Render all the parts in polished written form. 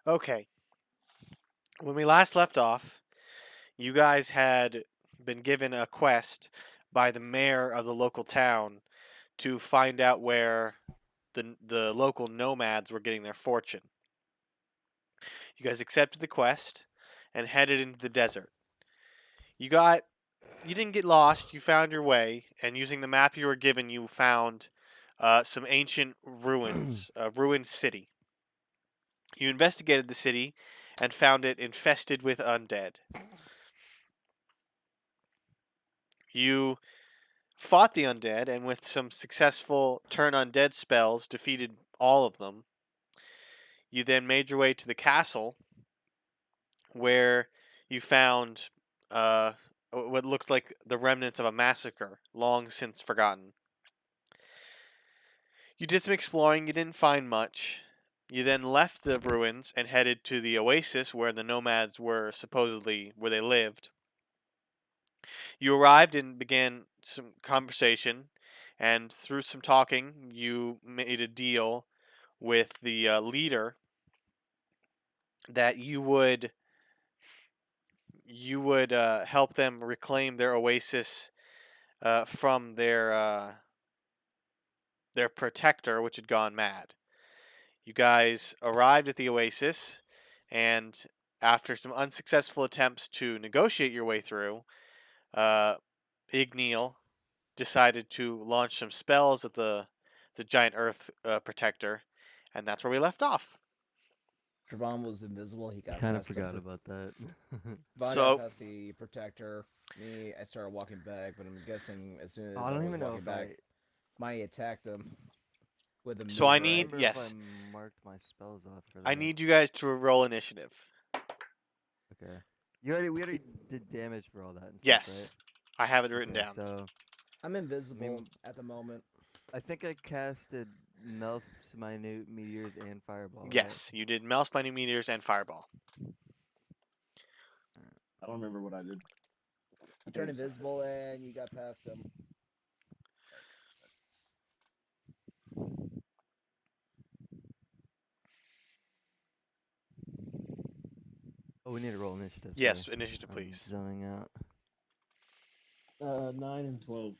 Okay. When we last left off, you guys had been given a quest by the mayor of the local town to find out where the local nomads were getting their fortune. You guys accepted the quest and headed into the desert. You got you didn't get lost. You found your way, and using the map you were given, you found some ancient ruins, a ruined city. You investigated the city and found it infested with undead. You fought the undead, and with some successful turn undead spells, defeated all of them. You then made your way to the castle, where you found uh, what looked like the remnants of a massacre, long since forgotten. You did some exploring, you didn't find much. You then left the ruins and headed to the oasis where the nomads were supposedly where they lived. You arrived and began some conversation, and through some talking, you made a deal with the leader that you would help them reclaim their oasis from their protector, which had gone mad. You guys arrived at the oasis, and after some unsuccessful attempts to negotiate your way through, uh, Igneal decided to launch some spells at the giant Earth protector, and that's where we left off. Javon was invisible. He got Kind of past the. forgot about that. Javon got So, past the protector. Me, I started walking back, but I'm guessing as soon Oh, as I I don't was even know walking if back, I. Marty attacked him with a so I I move, don't right? need remember if I yes, marked my spells off for I that. need you guys to roll initiative. Okay. We already did damage for all that and stuff, right? Yes, I have it written Okay, down. so I'm I invisible mean, at the moment. I think I casted Melf's minute meteors and fireball, right? Yes, you did Mouse Binding Meteors and Fireball. I don't remember what I did. I You think turned it's invisible and you got past him. Oh, we need to roll initiative. Sorry, Yes, initiative, I'm please. zoning out. 9 and 12.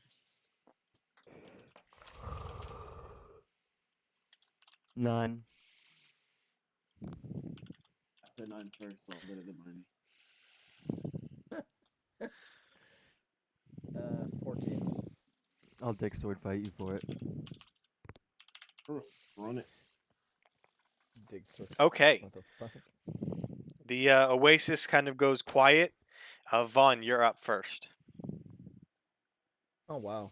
9. I said nine first, so I'm better than mine. 14. I'll dick sword fight you for it. Run it. Dig sword. Okay, What the fuck? the Oasis kind of goes quiet. Vaughn, you're up first. Oh wow.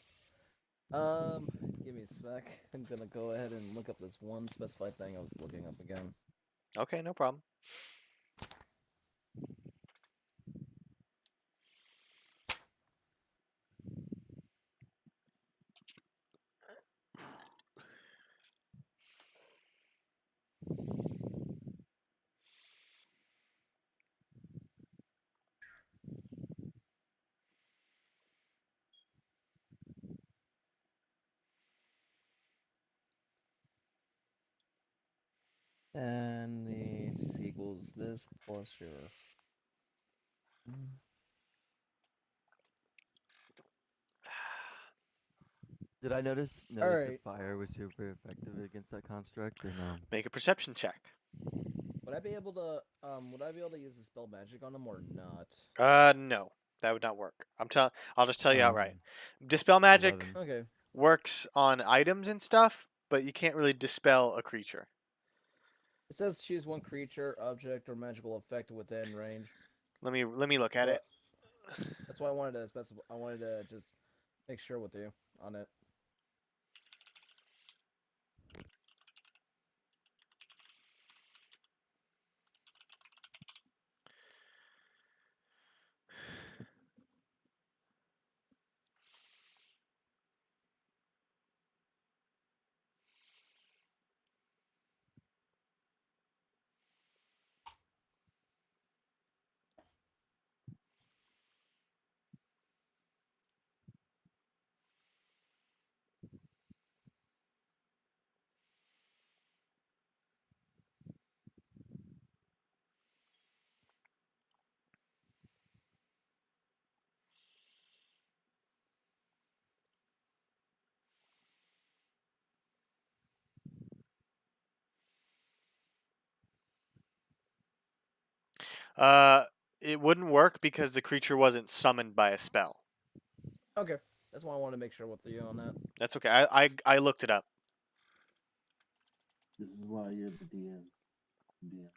Give me a sec. I'm gonna go ahead and look up this one specified thing I was looking up again. Okay, no problem. And the DC equals this plus your. Did I All notice if right. fire was super effective against that construct or no? Make a perception check. Would I be able to would I be able to use the spell magic on them or not? No, that would not work. I'll just tell you Oh, outright. Dispel magic 11. Okay. works on items and stuff, but you can't really dispel a creature. It says choose one creature, object, or magical effect within range. Let me look at So it. that's why I wanted to specify. I wanted to just make sure with you on it. It wouldn't work because the creature wasn't summoned by a spell. Okay, that's why I wanted to make sure with you on that. That's okay. I looked it up. This is why you're the DM. DM.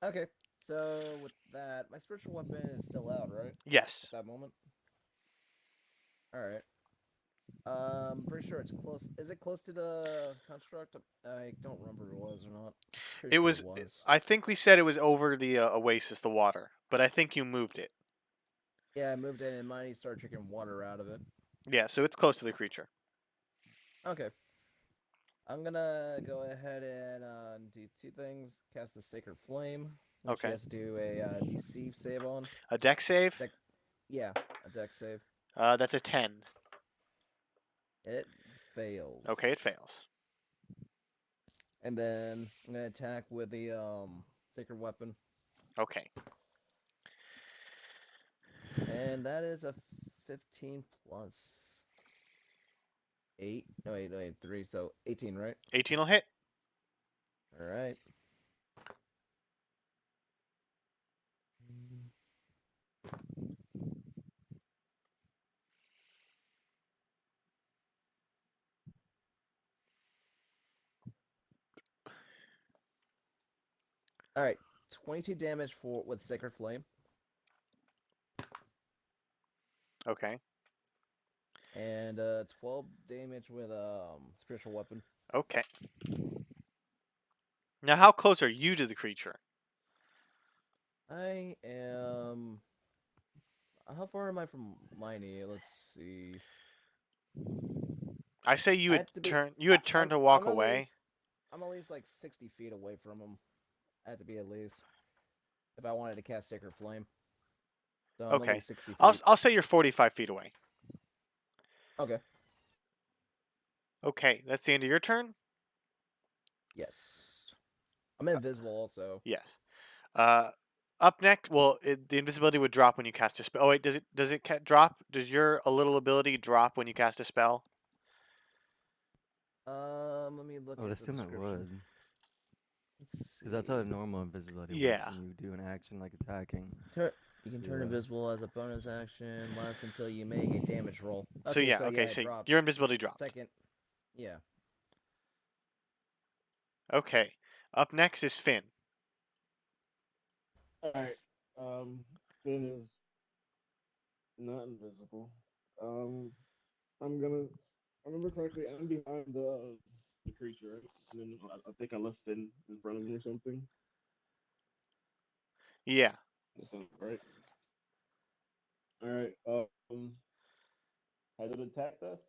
Okay, so with that, my spiritual weapon is still out, right? Yes. At that moment. All right. Pretty sure it's close. Is it close to the construct? I don't remember if it was or not. Pretty It sure was. it was. I think we said it was over the oasis, the water, but I think you moved it. Yeah, I moved in and Mighty started drinking water out of it. Yeah, so it's close to the creature. Okay. I'm gonna go ahead and do two things. Cast the Sacred Flame, which Okay. he has to do a DC save on. A deck save. Yeah, a deck save. That's a 10. It fails. Okay, it fails. And then I'm gonna attack with the Sacred Weapon, Okay. and that is a 15 plus 8. No, wait, 3. So 18, right? 18 will hit. All right. All right. 22 damage with Sacred Flame, Okay. and 12 damage with Spiritual Weapon. Okay. Now, how close are you to the creature? I am. How far am I from Miney? Let's see. I say you I would have to be. turn. You would turn to walk away. I'm at least like 60 feet away from him. I have to be at least if I wanted to cast Sacred Flame. So I'm at Okay. least 60 feet. I'll say you're 45 feet away. Okay. Okay, that's the end of your turn. Yes. I'm invisible also. Yes. Up next. Well, the invisibility would drop when you cast a spell. Oh wait, does it drop? Does your a little ability drop when you cast a spell? Let me look I would at the assume it description. would. Let's Because that's how see. a normal invisibility Yeah. works when you do an action like attacking. You can turn Yeah. invisible as a bonus action, lasts until you make a damage roll. So yeah. Okay. it So dropped. your invisibility dropped. Second. Yeah. Okay. Up next is Finn. Alright. Finn is not invisible. I'm gonna. I remember correctly. I'm behind the creature, right? And then I think I left Finn in front of him or something. Yeah. That sounds right. All right. Has it attacked us?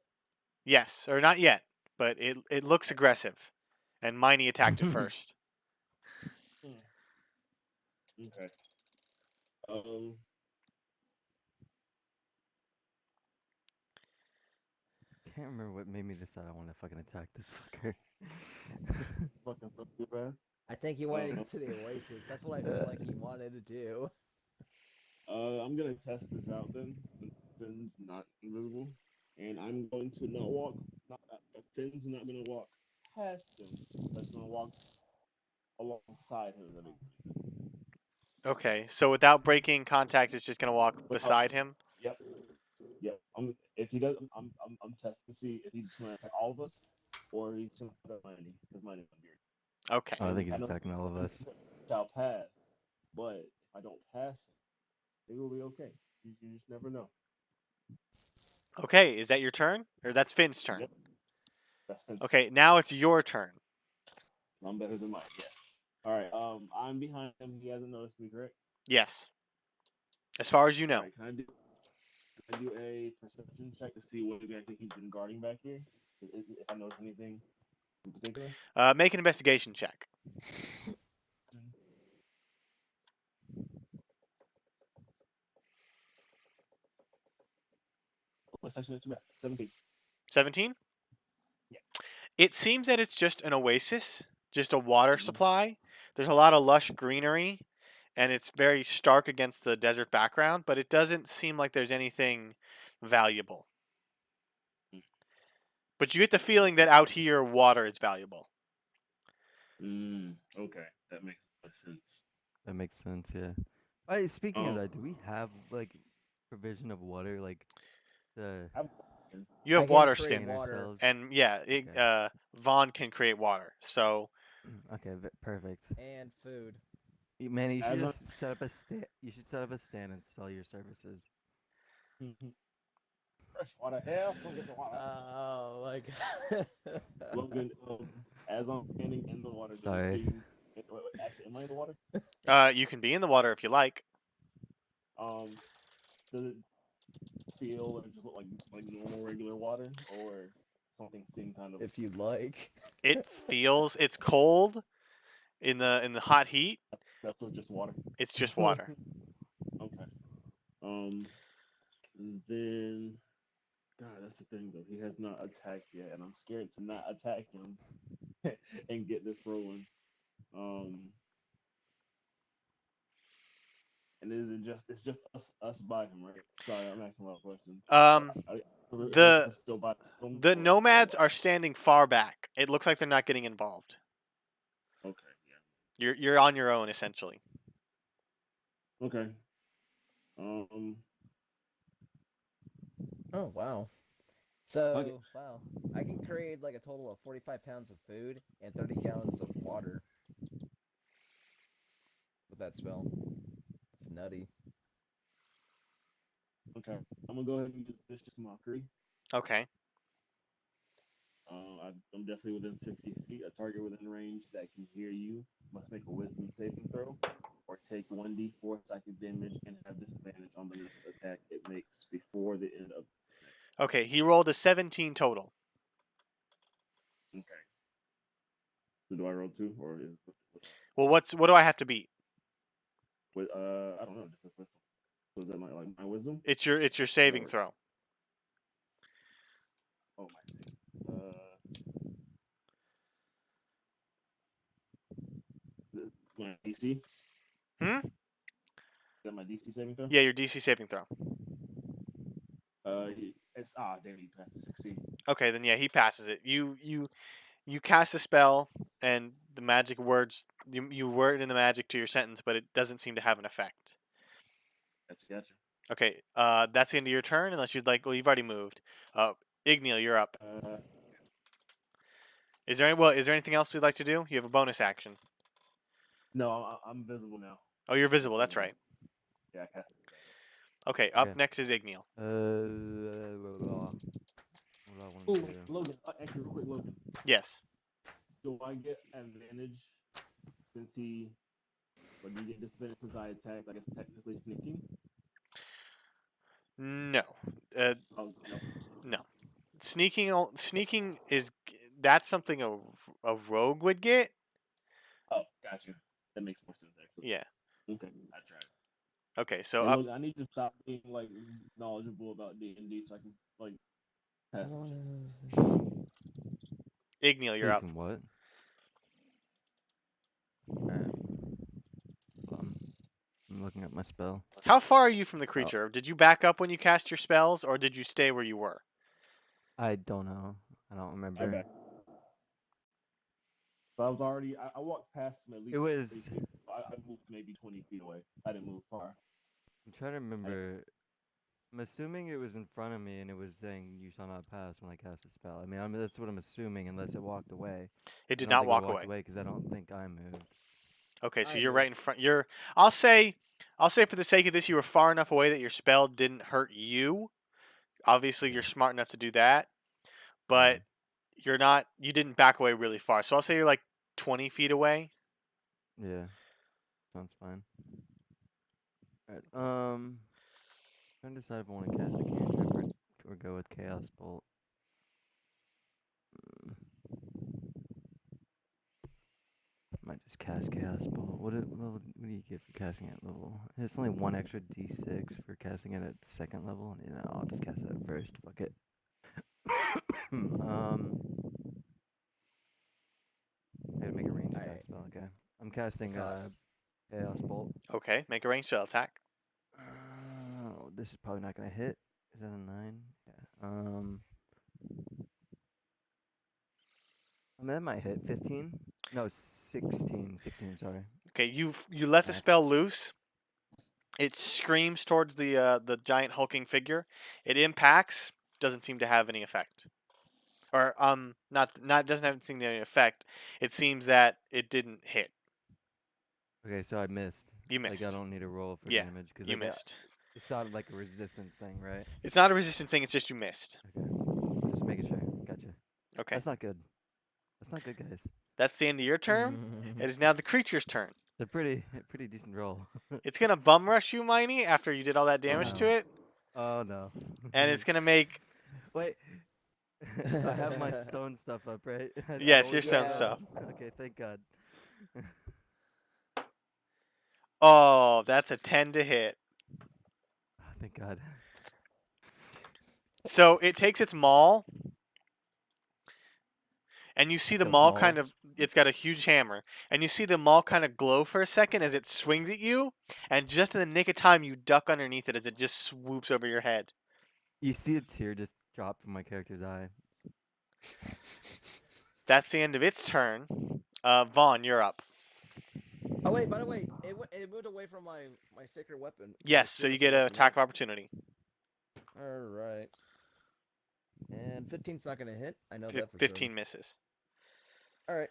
Yes, or not yet, but it looks aggressive, and Miney attacked it first. Okay. Um. Can't remember what made me decide I want to fucking attack this fucker. Fucking so too bad. I think he went into the Oasis. That's what I feel like he wanted to do. I'm gonna test this out then, since Finn's not invisible, and I'm going to not walk. Finn's not gonna walk past him. That's gonna walk alongside him. If that makes sense. Okay, so without breaking contact, it's just gonna walk beside him. Yep. Yep. If he does, I'm testing to see if he's just gonna attack all of us, or he's just gonna attack Miney, because Miney's weird. Okay. Oh, I think I he's know attacking all of us. shall pass, but if I don't pass, it will be okay. You just never know. Okay, is that your turn, or that's Finn's turn? Yep. That's Finn's Okay, now it's your turn. I'm better than Mike. Yes. All right. I'm behind him. He hasn't noticed me, correct? Yes. As far as you know. All right. Can I do a perception check to see what exactly he's been guarding back here? If I notice anything in particular. Make an investigation check. What's actually too bad? 17. 17? Yeah. It seems that it's just an oasis, just a water Mhm. supply. There's a lot of lush greenery, and it's very stark against the desert background, but it doesn't seem like there's anything valuable. But you get the feeling that out here, water is valuable. Okay, that makes sense. That makes sense. Yeah. Hey, speaking of Um, that, do we have like provision of water, like the I've, You I have can water create sustain skins, water. ourselves? and yeah, Okay. Vaughn can create water. So Okay. Perfect. And food. Manny, you should as I'm, just set up a stand. You should set up a stand and sell your services. fresh water, hell, don't get the water. Oh, like. Logan, as I'm standing in the water, does it Sorry. seem? Actually, am I in the water? you can be in the water if you like. Um, does it feel or just look like normal regular water, or something seem kind of? If you like. It feels it's cold in the hot heat. That's just water. It's just water. Okay. And then God, that's the thing though. He has not attacked yet, and I'm scared to not attack him and get this rolling. Um, and is it just it's just us by him, right? Sorry, I'm asking a lot of questions. Um, Is the us still by him the or nomads what? are standing far back. It looks like they're not getting involved. Okay, You're on your own essentially. yeah. Okay. Um, Oh, wow. So, wow. I can create like a total of 45 pounds of food and 30 gallons of water with that spell. It's nutty. okay. I'm gonna go ahead and use vicious mockery. Okay. I'm definitely within 60 feet. A target within range that can hear you must make a wisdom saving throw or take 1d4 psychic damage and have disadvantage on the next attack it makes before the end of the second. Okay. He rolled a 17 total. Okay. So do I roll two or is Well, what do I have to beat? with I don't know, just a wisdom. Was that my wisdom? It's your saving Or throw. oh my save. My DC? Hmm. Is that my DC saving throw? Yeah, your DC saving throw. It's damn, he passed the 16. Okay, then yeah, he passes it. You cast a spell, and the magic words you word in the magic to your sentence, but it doesn't seem to have an effect. Gotcha. Okay, that's the end of your turn, unless you'd like. Well, you've already moved. Igneal, you're up. Is there anything else you'd like to do? You have a bonus action. No, I'm visible now. Oh, you're visible. That's right. Yeah, I cast it. Okay, up Okay. next is Igneal. What do I want Oh, to do? Logan, actually, real quick, Logan. Yes. Do I get advantage since he? Or do you get disadvantage since I attacked? I guess technically sneaking. No. Oh no. No. Sneaking is that's something a rogue would get. Oh, got you. That makes more sense actually. Yeah. Okay, I tried. Okay, so Hey, up. look, I need to stop being like knowledgeable about D&D so I can like pass. Igneal, you're You up. can what? Alright. I'm looking at my spell. How far are you from the creature? Did you back up when you cast your spells, or did you stay where you were? I don't know. I don't I remember. back. So I was already. I walked past him at least. It 30 was. feet. I moved maybe 20 feet away. I didn't move far. I'm trying to remember. I'm assuming it was in front of me and it was saying you shall not pass when I cast a spell. I mean, that's what I'm assuming, unless it walked away. It I did don't not think it walk walked away. away because I don't think I moved. Okay, so I you're moved. right in front. I'll say for the sake of this, you were far enough away that your spell didn't hurt you. Obviously, you're smart enough to do that, but you're not. You didn't back away really far. So I'll say you're like 20 feet away. Yeah, sounds fine. Alright, trying to decide if I want to cast a cantrip or go with Chaos Bolt. Might just cast Chaos Bolt. What do you get for casting at level? It's only one extra d6 for casting it at second level. You know, I'll just cast it at first. Fuck it. I gotta make a range attack Alright. spell. Okay, I'm casting Cost. Chaos Bolt. Okay, make a ranged spell attack. Oh, this is probably not gonna hit. Is that a 9? Yeah. I mean, that might hit 15. No, 16. 16. Sorry. Okay, you let the Max. spell loose. It screams towards the giant hulking figure. It impacts. Doesn't seem to have any effect. Or not doesn't have seem to have any effect. It seems that it didn't hit. Okay, so I missed. You Like I missed. don't need to roll for Yeah, damage because you like missed. it sounded like a resistance thing, right? It's not a resistance thing. It's just you missed. Okay. Just making sure. Gotcha. Okay, That's not good. That's not good, guys. that's the end of your turn. It is now the creature's turn. It's a pretty decent roll. It's gonna bum rush you, Miney, after you did all that damage to no. it, Oh no. and it's gonna make Wait. I have my stone stuff up, right? I yes, your always stone have that. stuff. Okay, thank God. Oh, that's a 10 to hit. Thank God. So it takes its maul, and you see the Kills maul Maul. kind of. It's got a huge hammer, and you see the maul kind of glow for a second as it swings at you, and just in the nick of time, you duck underneath it as it just swoops over your head. You see a tear just drop from my character's eye. That's the end of its turn. Vaughn, you're up. Oh wait, by the way, it moved away from my sacred weapon. my Yes, so you spiritual get an weapon, attack of right? opportunity. All right. And 15's not gonna hit. I know Fif- that for 15 sure. misses. All right.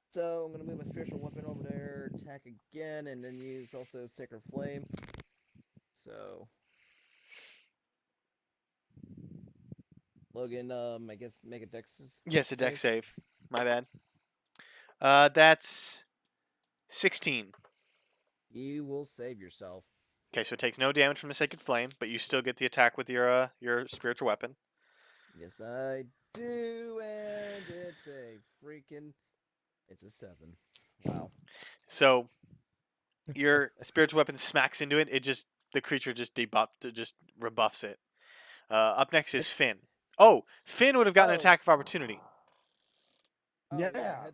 So I'm gonna move my spiritual weapon over there, attack again, and then use also sacred flame. So Logan, I guess make a dex. Yes, a deck save. save. My bad. That's 16. You will save yourself. Okay, so it takes no damage from the Sacred Flame, but you still get the attack with your spiritual weapon. Yes, I do, and it's a freaking. It's a 7. Wow. So your spiritual weapon smacks into it. The creature just rebuffs it. Up next is Finn. Oh, Finn would have gotten an Oh. attack of opportunity. Oh Yeah.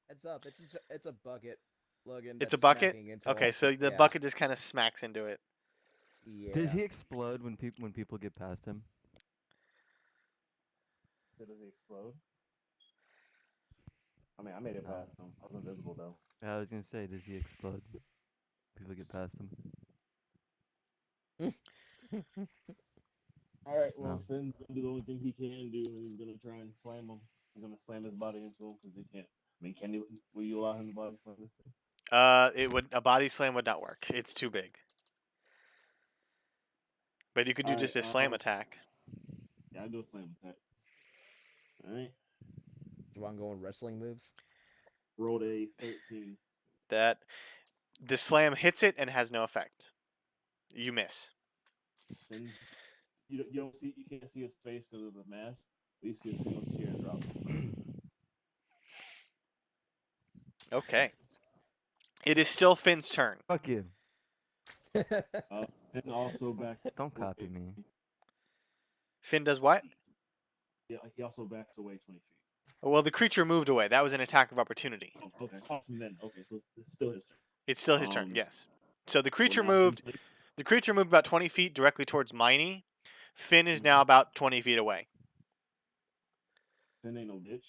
heads up. It's a bucket, Logan. It's That's a bucket? smacking into Okay, it. so the Yeah. bucket just kind of smacks into it. Yeah. Does he explode when people get past him? Does he explode? I mean, I made it No. past him. I was invisible though. I was gonna say, does he explode? People get past him. All right, well, No. Finn's gonna do the only thing he can do, and he's gonna try and slam him. He's gonna slam his body into him because he can't. I mean, can you? Will you allow him to body slam this thing? A body slam would not work. It's too big. But you could do just a slam attack. Yeah, I do a slam attack. All right. Do you want to go on wrestling moves? Rolled a 13. That the slam hits it and has no effect. You miss. Then you don't see, you can't see his face because of the mask. But you see a single tear drop. Okay. It is still Finn's turn. Fuck you. And also back. Don't copy me. Finn does what? Yeah, he also backs away 20 feet. Well, the creature moved away. That was an attack of opportunity. Oh, okay. Oh, from then, okay, so it's still his turn. It's still his turn. Um, Yes. So the creature Well, now moved. Finn's- The creature moved about 20 feet directly towards Miney. Finn is now about 20 feet away. Finn ain't no bitch.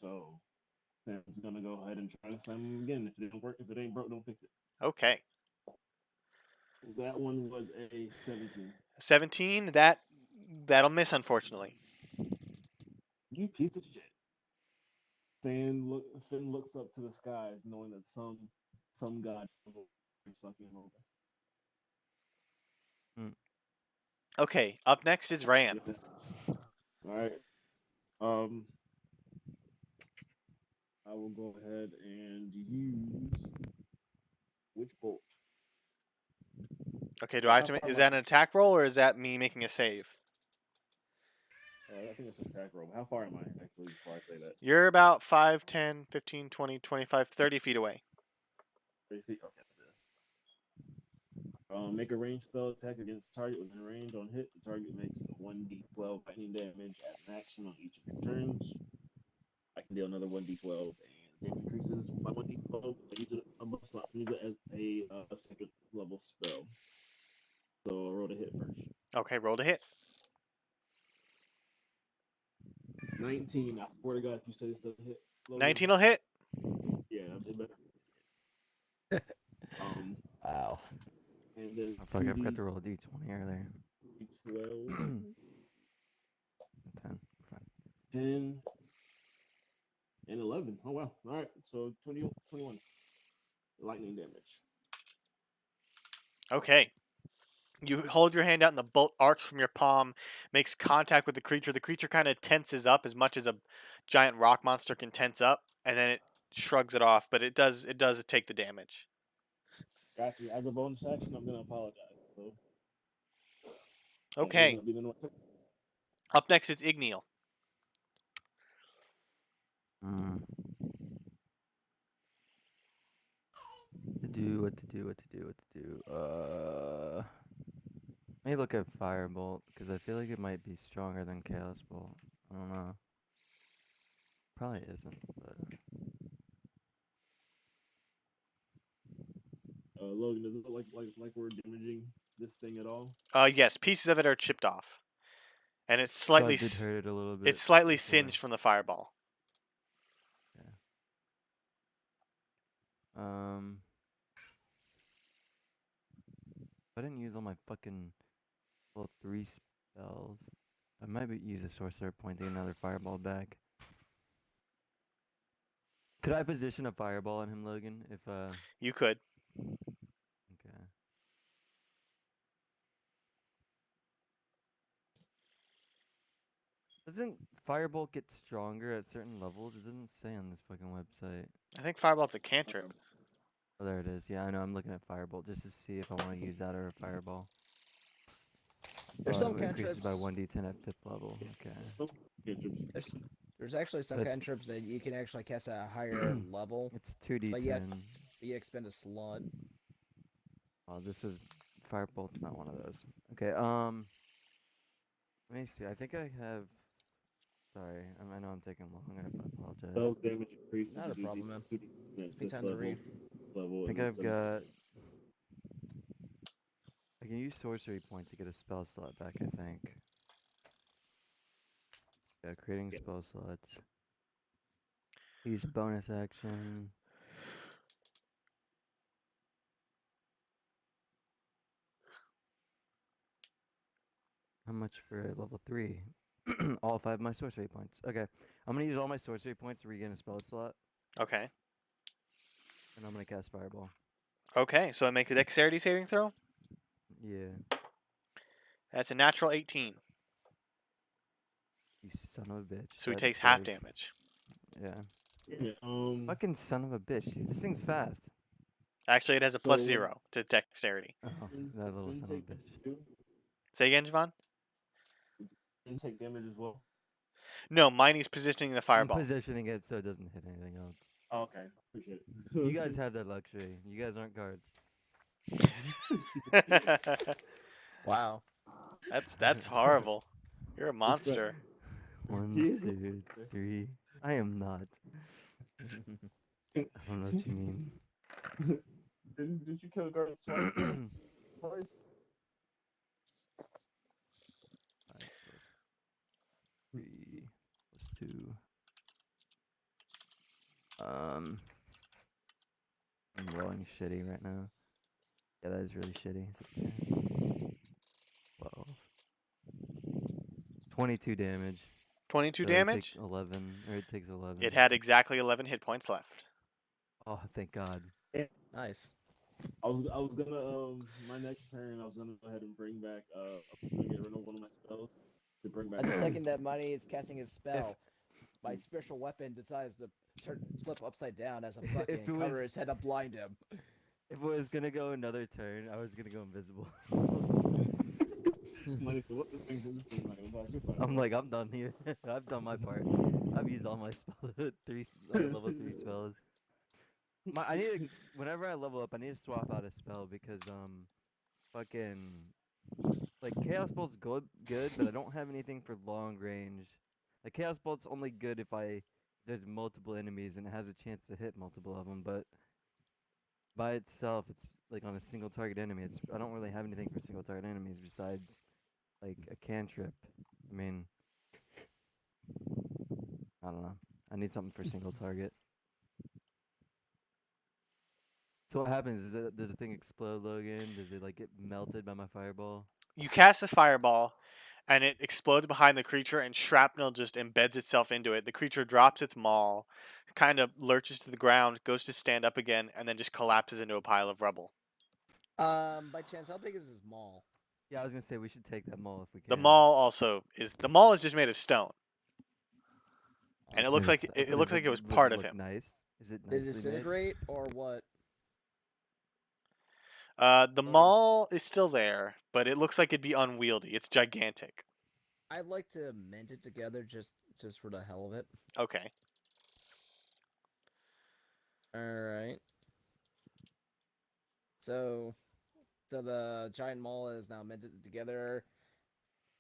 So Finn's gonna go ahead and try to slam him again. If it didn't work, if it ain't broke, don't fix it. Okay. That one was a 17. 17. That'll miss, unfortunately. You piece of shit. Finn looks up to the skies, knowing that some god is fucking him over. Okay. Up next is Ran. All right. I will go ahead and use Witch Bolt. Okay. Do I have to? Is that an attack roll or is that me making a save? I think it's a attack roll. How far am I actually before I say that? You're about 5, 10, 15, 20, 25, 30 feet away. 3 feet. Okay. Make a ranged spell attack against target within range. On hit, the target makes 1d12 lightning damage as an action on each of your turns. I can deal another 1d12, and damage increases by 1d12. I use it a buff slot, so I use it as a second level spell. So I'll roll to hit first. Okay. Roll to hit. 19. I swear to God, if you say this doesn't hit, Logan, 19 will hit. yeah, it better. Wow. And then Oh, fuck, I forgot to roll a d20 earlier. 12, 10. Fine. 10, and 11. Oh wow! All right, so 20, 21 lightning damage. Okay. You hold your hand out and the bolt arcs from your palm, makes contact with the creature. The creature kind of tenses up as much as a giant rock monster can tense up, and then it shrugs it off, but it does take the damage. Gotcha. As a bonus action, I'm gonna apologize. So that will Okay. not be the norm. Up next is Igneal. Mm. What to do. Let me look at Firebolt, because I feel like it might be stronger than Chaos Bolt. I don't know. Probably isn't, but... Logan, does it look like we're damaging this thing at all? Yes, pieces of it are chipped off, and it's So I slightly did hurt it a little bit. it's slightly before. singed from the fireball. I didn't use all my fucking level 3 spells. I might use a sorcerer point to get another fireball back. Could I position a fireball on him, Logan? If You could. okay. Doesn't Firebolt get stronger at certain levels? It doesn't say on this fucking website. I think fireball's a cantrip. Oh, there it is. Yeah, I know. I'm looking at Firebolt just to see if I want to use that or a Fireball. There's Oh, some it increases by cantrips. 1d10 at 5th level. Okay. There's actually some That's- cantrips that you can actually cast at a higher level, It's 2d10. but you expend a slot. Oh, this is Firebolt's not one of those. Okay. Let me see. I think I have. Sorry, I know I'm taking long. I apologize. Spell damage increases. Not a to problem, man. 2d10 Take time to read. level. I think and I've then got. I can use sorcery point to get a spell slot back. I think. Yeah, creating spell slots. Use a bonus action. How much for a level 3? All 5 of my sorcery points. Okay. I'm gonna use all my sorcery points to regain a spell slot, Okay. and I'm gonna cast Fireball. Okay, so I make a dexterity saving throw. Yeah. That's a natural 18. You son of a bitch. So he That takes half saves. damage. Yeah. yeah, Fucking son of a bitch. Dude. This thing's fast. Actually, it has a So- +0 to dexterity. Oh, that little son of a bitch. Say again, Javon? And take damage as well. No, mine is positioning the I'm fireball. positioning it so it doesn't hit anything else. Oh, okay, appreciate it. You guys have that luxury. You guys aren't guards. Wow. That's horrible. You're a Respect. monster. 1, He is 2, 3. I am not. I don't know what you mean. Didn't you kill guards twice? Twice? 5 + 3 + 2. I'm rolling shitty right now. Yeah, that is really shitty. It's okay. 12. 22 damage. 22 So it damage? takes 11, or it takes 11. It had exactly 11 hit points left. Oh, thank God. Nice. I was gonna my next turn I was gonna go ahead and bring back I was gonna get rid of one of my spells to bring back. At the second that Money is casting his spell, my special weapon decides to flip upside down as a bucket If and it cover was- his head up, blind him. If it was gonna go another turn, I was gonna go invisible. Money, so what this thing's like, I'm like, I'm done here. I've done my part. I've used all my level 3 spells. I need to, whenever I level up, I need to swap out a spell because fucking like Chaos Bolt's good, but I don't have anything for long range. Like Chaos Bolt's only good if there's multiple enemies and it has a chance to hit multiple of them, but by itself, it's like on a single target enemy. I don't really have anything for single target enemies besides like a cantrip. I mean, I don't know. I need something for single target. So what happens? Does the thing explode, Logan? Does it like get melted by my fireball? You cast the fireball, and it explodes behind the creature, and shrapnel just embeds itself into it. The creature drops its maul, kind of lurches to the ground, goes to stand up again, and then just collapses into a pile of rubble. By chance, how big is this mall? Yeah, I was gonna say we should take that mall if we The can. maul is just made of stone, and it looks Yes, like it but looks does like it was does part it of look him. nice? Is it Did it nicely made? disintegrate or what? The Logan. maul is still there, but it looks like it'd be unwieldy. It's gigantic. I'd like to mend it together just for the hell of it. Okay. All right. So the giant mall is now mended together.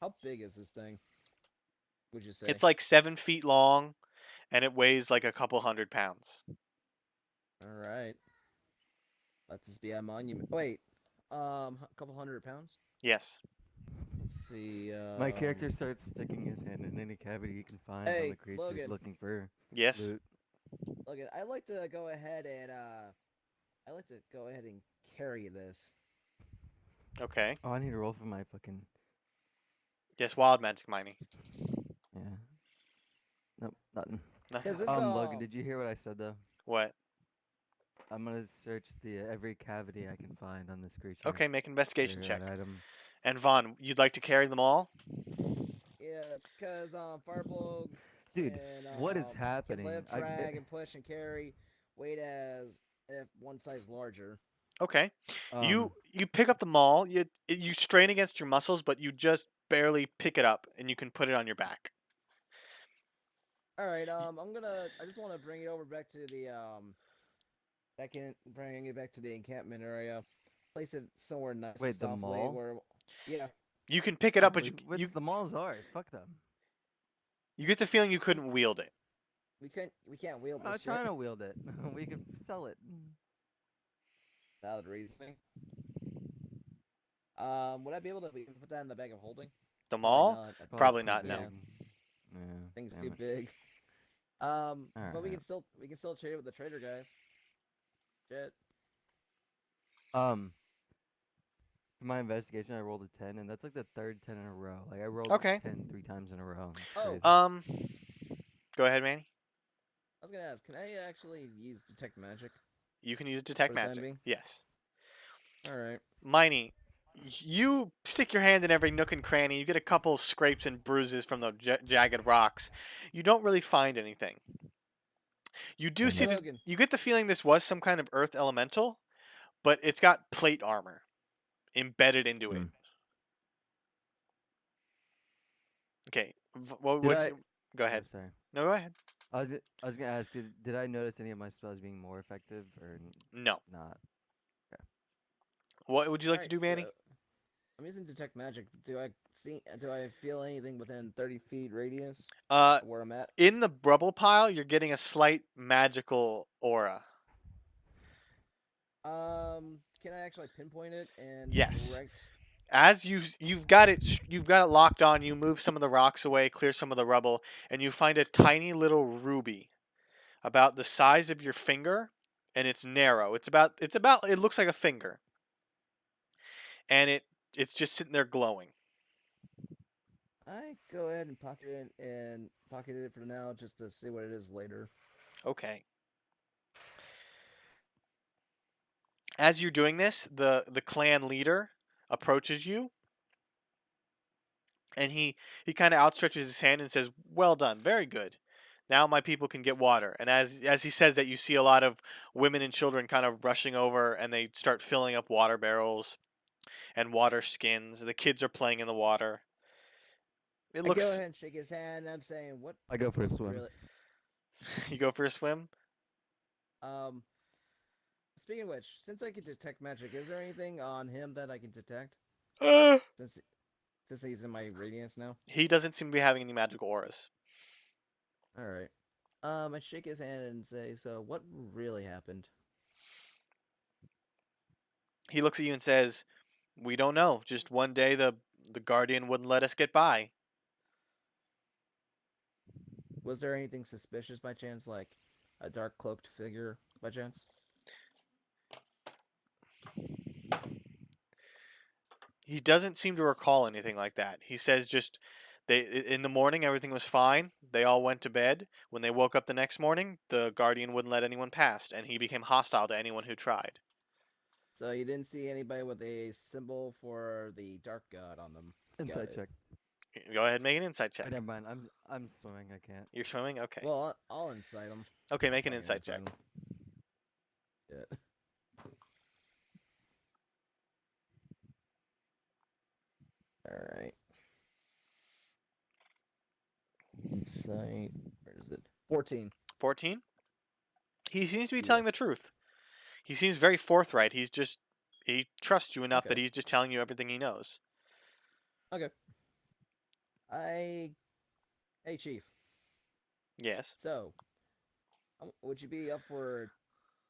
How big is this thing? Would you say? It's like 7 feet long, and it weighs like a couple 100 pounds. All right. Let this be a monument. Wait, a couple 100 pounds. Yes. Let's see. My character starts sticking his hand in any cavity he can find on Hey, the creature, Logan. looking for Yes. loot. Look, I'd like to go ahead and carry this. Okay. Oh, I need to roll for my fucking Yes. Wild magic mining. yeah. Nope, nothing. Nothing. Cause this Logan, did you hear what I said though? What? I'm gonna search the every cavity I can find on this creature. Okay. Make an investigation for check. an item. And Vaughn, you'd like to carry them all? Yes, cause fireblogs Dude, can what is can happening? lift, drag, and push and carry weight as if one size larger. Okay. Um, You pick up the maul. You strain against your muscles, but you just barely pick it up, and you can put it on your back. All right. I just want to bring it over back to the bringing it back to the encampment area. Place it somewhere nice, Wait, the softly, mall? where, yeah. You can pick it up, but What's the mall's ours? Fuck them. you get the feeling you couldn't wield it. We can't wield I'm this trying shit. to wield it. We could sell it. Valid reasoning. Would I be able to put that in the bag of holding? The Probably maul? not. Probably too not, no. big. Yeah, Thing's damn too it. big. But we Alright. can still trade it with the trader guys. Shit. For my investigation, I rolled a 10, and that's like the third 10 in a row. Like I rolled Okay. 10 3 times in a row. It's Oh. crazy. Go ahead, Manny. I was gonna ask, can I actually use detect magic? You can use detect For the time magic. being? Yes. All right. Miney, you stick your hand in every nook and cranny. You get a couple scrapes and bruises from the jagged rocks. You don't really find anything. You do see that Logan. you get the feeling this was some kind of earth elemental, but it's got plate armor embedded into it. Hmm. Okay. Did Go Oh, ahead. sorry. No, go ahead. I was gonna ask, did I notice any of my spells being more effective or No. not? What would you like to Alright, do, Manny? so I'm using detect magic. Do I feel anything within 30 feet radius Uh, of where I'm at? in the rubble pile, you're getting a slight magical aura. Can I actually pinpoint it and Yes. direct? As you've got it locked on. You move some of the rocks away, clear some of the rubble, and you find a tiny little ruby, about the size of your finger, and it's narrow. It looks like a finger, and it's just sitting there glowing. I go ahead and pocket it for now, just to see what it is later. Okay. As you're doing this, the clan leader approaches you, and he kind of outstretches his hand and says, "Well done, very good. Now my people can get water." And as he says that, you see a lot of women and children kind of rushing over, and they start filling up water barrels and water skins. The kids are playing in the water. It I go looks. ahead and shake his hand. And I'm saying, what? I go for a swim. Really? You go for a swim. Um. Speaking of which, since I can detect magic, is there anything on him that I can detect? Since he's in my radius now. He doesn't seem to be having any magical auras. All right. I shake his hand and say, "So, what really happened?" He looks at you and says, "We don't know. Just one day the guardian wouldn't let us get by." Was there anything suspicious by chance, like a dark cloaked figure by chance? He doesn't seem to recall anything like that. He says just in the morning everything was fine. They all went to bed. When they woke up the next morning, the guardian wouldn't let anyone past, and he became hostile to anyone who tried. So you didn't see anybody with a symbol for the dark god on them. Got Insight it. check. Go ahead and make an insight check. Never mind. I'm swimming. I can't. You're swimming? Okay. Well, I'll incite them. Okay, make an insight check. Yeah. All right. Insight. Where is it? 14. 14? He seems to be Yeah. telling the truth. He seems very forthright. He trusts you enough that Okay. he's just telling you everything he knows. Okay. Hey, Chief. Yes. So, would you be up for,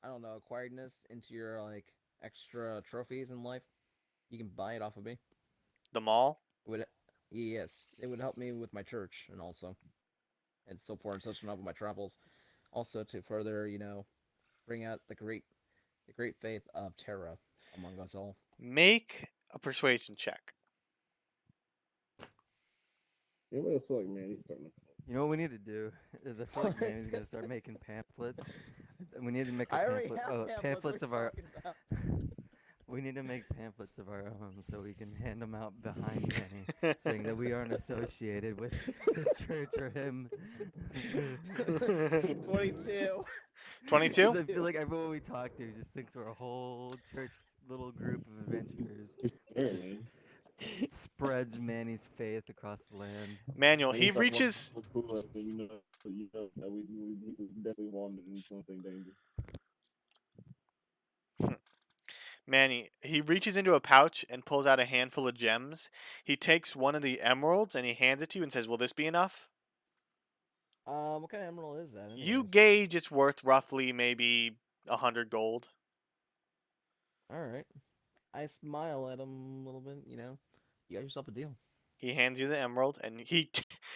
I don't know, acquiring this into your like extra trophies in life? You can buy it off of me. The mall? Yes, it would help me with my church and so forth and such and on with my travels. Also to further, bring out the great faith of Terra among us all. Make a persuasion check. Anybody else feel like Manny's starting to You know what we need to do is I feel like Manny's gonna start making pamphlets. We need to make a I already pamphlet. have Pamphlets of our. talking about. We need to make pamphlets of our own so we can hand them out behind Manny, saying that we aren't associated with his church or him. 22. 22? 'Cause I feel like everyone we talk to just thinks we're a whole church little group of adventurers. Apparently. Spreads Manny's faith across the land. Manuel, When he you start walking reaches. so cool, then you know that we definitely wandered into something dangerous. Manny, he reaches into a pouch and pulls out a handful of gems. He takes one of the emeralds and he hands it to you and says, "Will this be enough?" What kind of emerald is that? You anyways? gauge it's worth roughly maybe 100 gold. All right. I smile at him a little bit. You got yourself a deal. He hands you the emerald and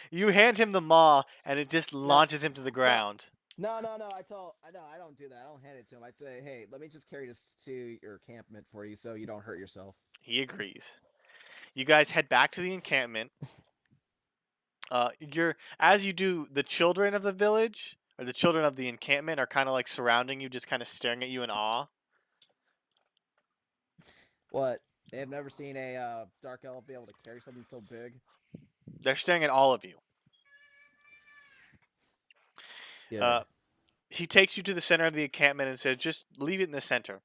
you hand him the maw and it just launches him to the ground. No. I don't do that. I don't hand it to him. I'd say, hey, let me just carry this to your encampment for you, so you don't hurt yourself. He agrees. You guys head back to the encampment. As you do, the children of the village or the children of the encampment are kind of like surrounding you, just kind of staring at you in awe. What? They have never seen a dark elf be able to carry something so big. They're staring at all of you. Yeah. He takes you to the center of the encampment and says, "Just leave it in the center."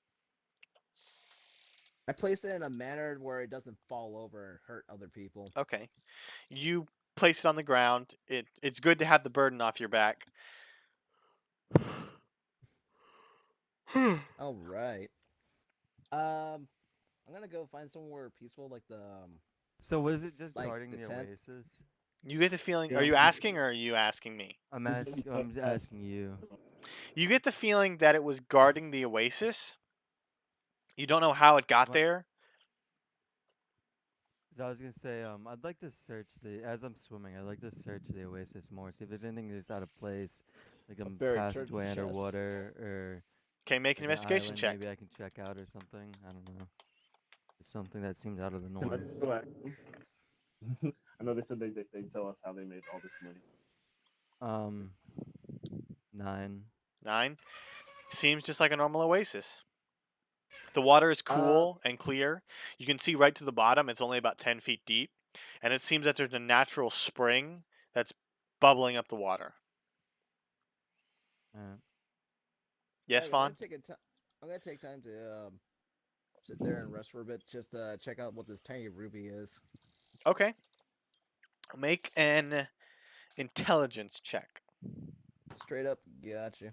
I place it in a manner where it doesn't fall over and hurt other people. Okay. You place it on the ground. It's good to have the burden off your back. All right. I'm gonna go find somewhere peaceful, like the. So was it just Like guarding the the tent? oasis? You get the feeling. Yeah. Are you asking or are you asking me? I'm asking you. You get the feeling that it was guarding the oasis. You don't know how it got What? there. So I was gonna say, I'd like to search as I'm swimming, I'd like to search the oasis more, see if there's anything that's out of place, like a buried treasure passageway chest. underwater or Okay, make an like investigation island check. maybe I can check out or something. I don't know. It's something that seems out of the Can I norm. go back? I know they said they tell us how they made all this money. 9. 9. Seems just like a normal oasis. The water is cool and clear. You can see right to the bottom. It's only about 10 feet deep. And it seems that there's a natural spring that's bubbling up the water. Yes, I'm Fawn? gonna take time to sit there and rest for a bit, just to check out what this tiny ruby is. Okay. Make an intelligence check. Straight up, gotcha.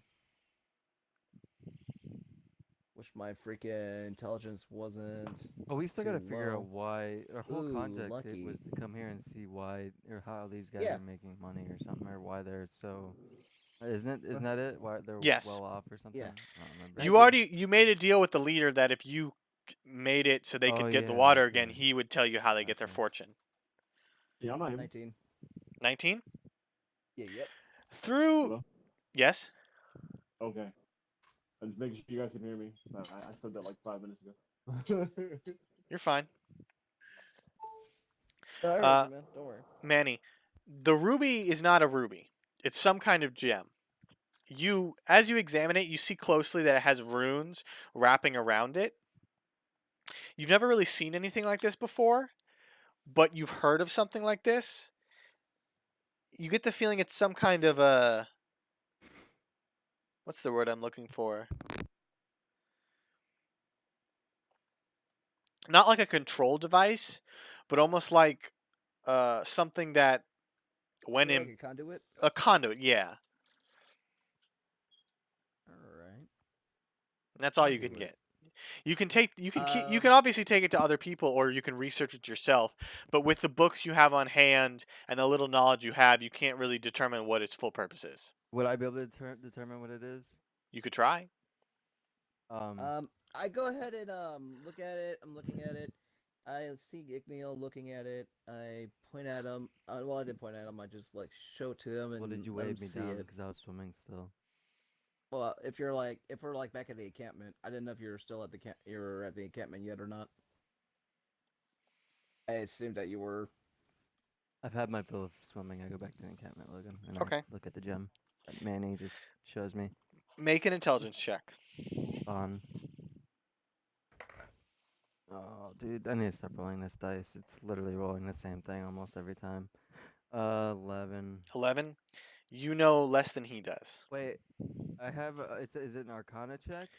Wish my freaking intelligence wasn't. But we still Too gotta figure low. out why our whole Ooh, contact lucky. was to come here and see why or how these guys Yeah. are making money or something, or why they're so. Isn't that it? Why they're Yes. well off or something? Yeah. I don't remember. You made a deal with the leader that if you made it so they Oh, could get the yeah, water that's again, right. he would tell you how they get their Okay. fortune. Yeah, I'm not even. 19. 19? Yeah, yep. Through Hello? yes. Okay. I'm just making sure you guys can hear me. I said that like 5 minutes ago. You're fine. No, I heard Uh, you, man. Don't worry. Manny, the ruby is not a ruby. It's some kind of gem. As you examine it, you see closely that it has runes wrapping around it. You've never really seen anything like this before, but you've heard of something like this. You get the feeling it's some kind of a what's the word I'm looking for? Not like a control device, but almost like something that when Maybe like in a conduit. a conduit, yeah. All right. That's all you can Conduit. get. You can Um. obviously take it to other people or you can research it yourself, but with the books you have on hand and the little knowledge you have, you can't really determine what its full purpose is. Would I be able to determine what it is? You could try. I go ahead and look at it. I'm looking at it. I see Igneel looking at it. I point at him. Well, I didn't point at him. I just like show it to him Well, and did you let him wave me see down it. because I was swimming still? Well, if we're like back at the encampment, I didn't know if you were still at the you're at the encampment yet or not. I assumed that you were. I've had my fill of swimming. I go back to the encampment, Logan, and I Okay. look at the gem that Manny just shows me Make an intelligence check. on. Oh, dude, I need to stop rolling this dice. It's literally rolling the same thing almost every time. 11. 11. You know less than he does. Wait, I have. Is it an Arcana check?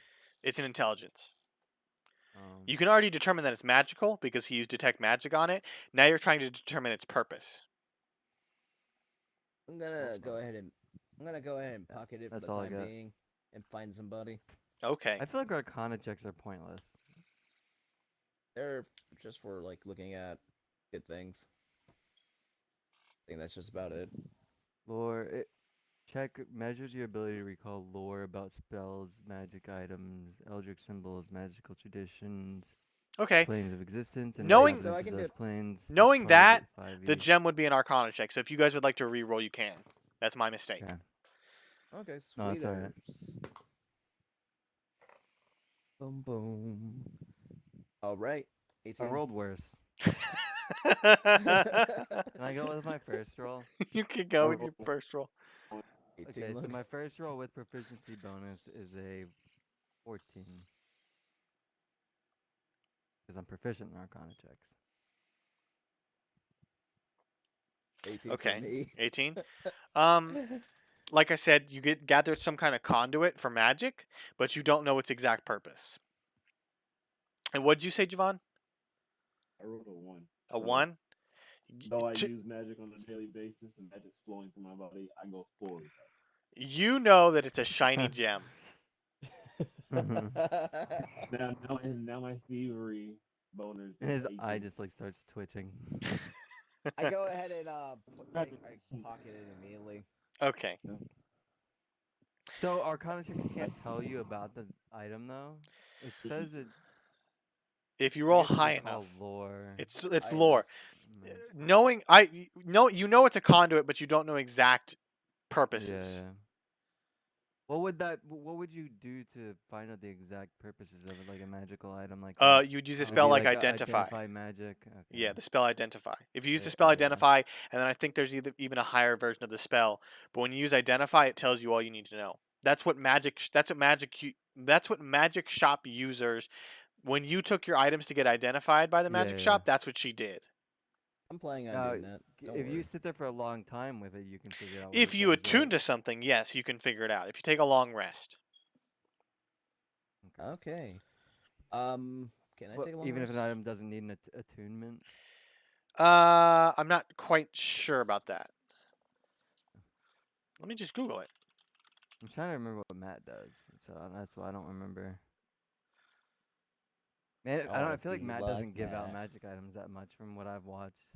It's an intelligence. Um, You can already determine that it's magical because he used detect magic on it. Now you're trying to determine its purpose. I'm gonna go ahead and pocket it for That's the all I time got. being and find somebody. Okay. I feel like Arcana checks are pointless. They're just for like looking at good things. I think that's just about it. Lore. Check measures your ability to recall lore about spells, magic items, eldritch symbols, magical traditions, Okay. planes of existence, and Knowing- inhabitants So I of can those do- planes. Knowing Discard that, 5e. the gem would be an Arcana check. So if you guys would like to re-roll, you can. That's my mistake. Okay. Okay, No, that's alright. sweeters. Boom boom. All right. I 18. rolled worse. You Can I go with my first roll? can go with your first roll. 18 Okay, so look. my first roll with proficiency bonus is a 14. Because I'm proficient in Arcana checks. 18 Okay. for me. 18. Like I said, you gathered some kind of conduit for magic, but you don't know its exact purpose. And what did you say, Javon? I rolled a 1. A So, 1? Though I Ch- use magic on a daily basis and magic's flowing through my body, I go forward. You know that it's a shiny gem. Now my thievery bonus. And his is eye 18. just like starts twitching. I go ahead and I pocket it immediately. Okay. So Arcana checks can't tell you about the item though. It says it. If you I roll guess it's high called enough, lore. it's High lore. enough. Mm. You know it's a conduit, but you don't know exact purposes. Yeah. What would you do to find out the exact purposes of it, like a magical item like that? You'd use a Would spell be like a identify. Identify magic. Okay. Yeah, the spell identify. If you use the Yeah, spell yeah. identify, and then I think there's even a higher version of the spell, but when you use identify, it tells you all you need to know. That's what magic shop users. When you took your items to get identified by the magic Yeah. shop, that's what she did. I'm planning on Now, doing that. Don't if you worry. sit there for a long time with it, you can figure out. What If it you does, attune right? to something, yes, you can figure it out. If you take a long rest. Okay. Can I But take a long even if rest? an item doesn't need an attunement. I'm not quite sure about that. Let me just Google it. I'm trying to remember what Matt does, so that's why I don't remember. Man, I don't. I feel like be Matt like doesn't give out Matt. magic items that much from what I've watched,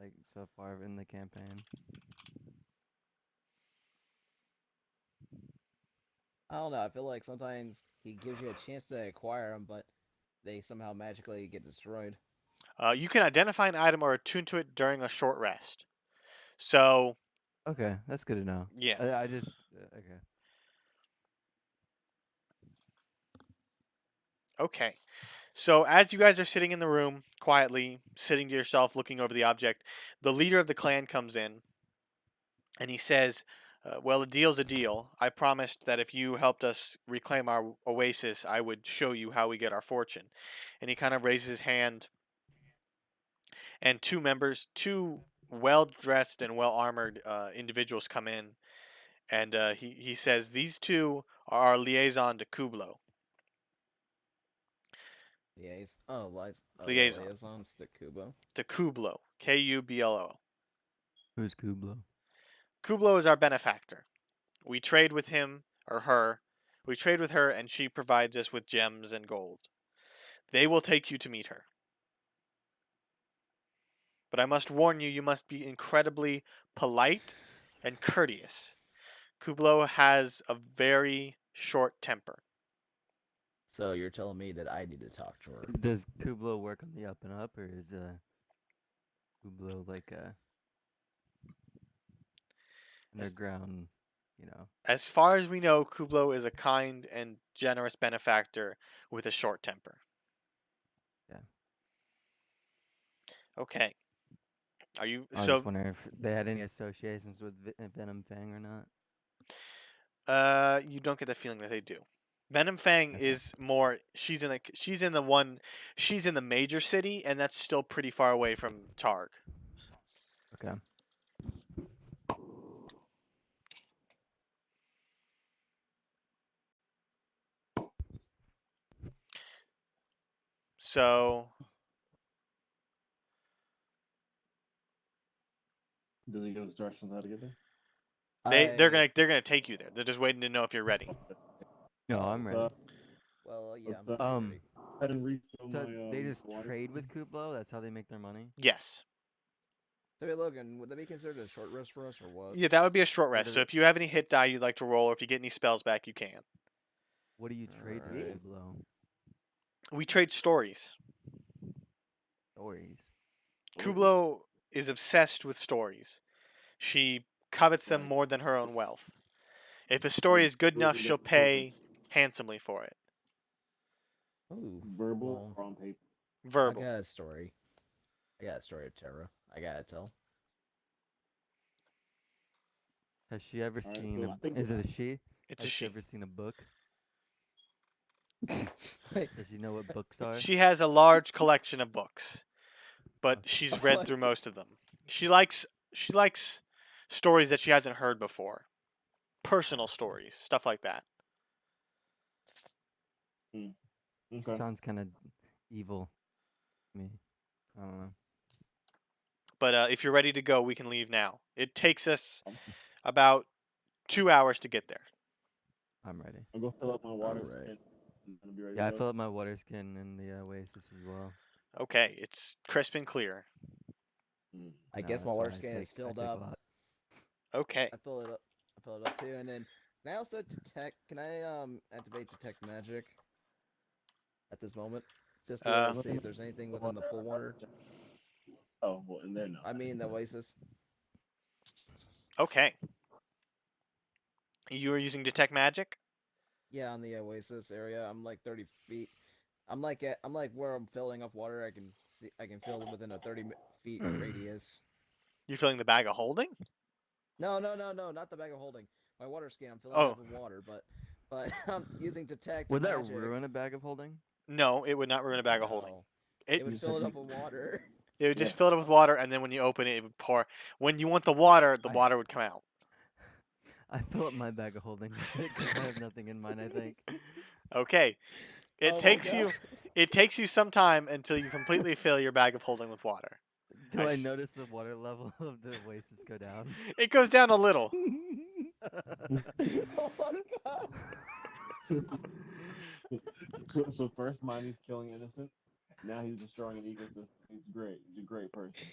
like so far in the campaign. I don't know. I feel like sometimes he gives you a chance to acquire them, but they somehow magically get destroyed. You can identify an item or attune to it during a short rest. So, Okay, that's good to know. Yeah. I just okay. Okay. So as you guys are sitting in the room quietly, sitting to yourself, looking over the object, the leader of the clan comes in and he says, "Well, a deal's a deal. I promised that if you helped us reclaim our oasis, I would show you how we get our fortune." And he kind of raises his hand, and two well dressed and well armored individuals come in, and he says, "These two are our liaison to Kublo." The Liaison liaisons to Kubo. to Kublo, Kublo. Who's Kublo? Kublo is our benefactor. We trade with him or her. We trade with her, and she provides us with gems and gold. They will take you to meet her. But I must warn you, you must be incredibly polite and courteous. Kublo has a very short temper. So you're telling me that I need to talk to her? Does Kublo work on the up and up, or is Kublo like a underground? You know. As far as we know, Kublo is a kind and generous benefactor with a short temper. Yeah. Okay. Are you I was so? just wondering if they had any associations with Venom Fang or not. You don't get the feeling that they do. Venom Fang Okay. is more. She's in the major city, and that's still pretty far away from Targ. Okay. So Does he give us directions how to get there? they're gonna take you there. They're just waiting to know if you're ready. No, I'm Let's, ready. Well, yeah, let's, I'm pretty ready. head and refill So my they just water. trade with Kublo. That's how they make their money. Yes. So hey, Logan, would that be considered a short rest for us or what? Yeah, that would be a short What rest. are So the- if you have any hit die you'd like to roll, or if you get any spells back, you can. What do you trade with Alright. Kublo? We trade stories. Stories. Kublo is obsessed with stories. She covets them Right. more than her own wealth. If a story is good enough, she'll pay handsomely for it. Ooh, verbal well, or on paper. Verbal. I got a story. I got a story of Terra. I gotta tell. Has she ever Alright, seen so a? I think Is it a she? It's Has a she she. ever seen a book? Wait, Does she know what books are? She has a large collection of books, but Okay. she's read through most of them. She likes stories that she hasn't heard before. Personal stories, stuff like that. Okay. Sounds kind of evil to me. I don't know. But if you're ready to go, we can leave now. It takes us about 2 hours to get there. I'm ready. I'll go fill up my water. Alright. And I'm gonna be ready Yeah, I to fill go. up my water skin in the Oasis as well. Okay, it's crisp and clear. I No, guess my that's water why I scan is take- I filled take a up. lot. Okay. I fill it up. I fill it up too, and then can I also detect? Can I activate detect magic at this moment, just to Uh, see if there's anything within the pool water? Oh, well, and then no. I mean the oasis. Okay. You are using detect magic? Yeah, on the oasis area. I'm like 30 feet. I'm like where I'm filling up water. I can see. I can feel it within a 30 feet radius. You filling the bag of holding? No, not the bag of holding. My water scan. I'm filling it Oh. up with water, but I'm using detect Would that magic. ruin a bag of holding? No, it would not ruin a bag of holding. No. It It would fill it up with water. it would just Yeah. fill it up with water, and then when you open it, it would pour. When you want the water I- water would come out. I fill up my bag of holding because I have nothing in mine. I think. Okay. It Oh my takes you God. it takes you some time until you completely fill your bag of holding with water. Do I sh- notice the water level of the Oasis go down? It goes down a little. Oh my God. So first Miney's killing innocents. Now he's destroying an ecosystem. He's great. He's a great person.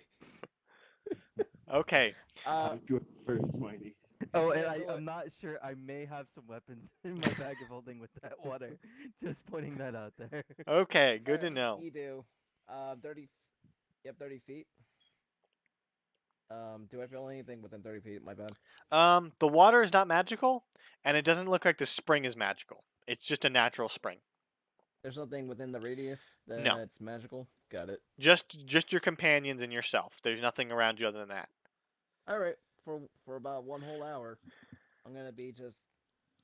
Okay. Uh, Have your first Miney. Oh, Yeah, and fill it. I'm not sure. I may have some weapons in my bag of holding with that water. Just pointing that out there. Okay, good to know. You do. 30. Yep, 30 feet. Do I feel anything within 30 feet? My bad. The water is not magical, and it doesn't look like the spring is magical. It's just a natural spring. There's nothing within the radius No. that's magical. Got it. Just your companions and yourself. There's nothing around you other than that. All right. For about 1 whole hour, I'm gonna be just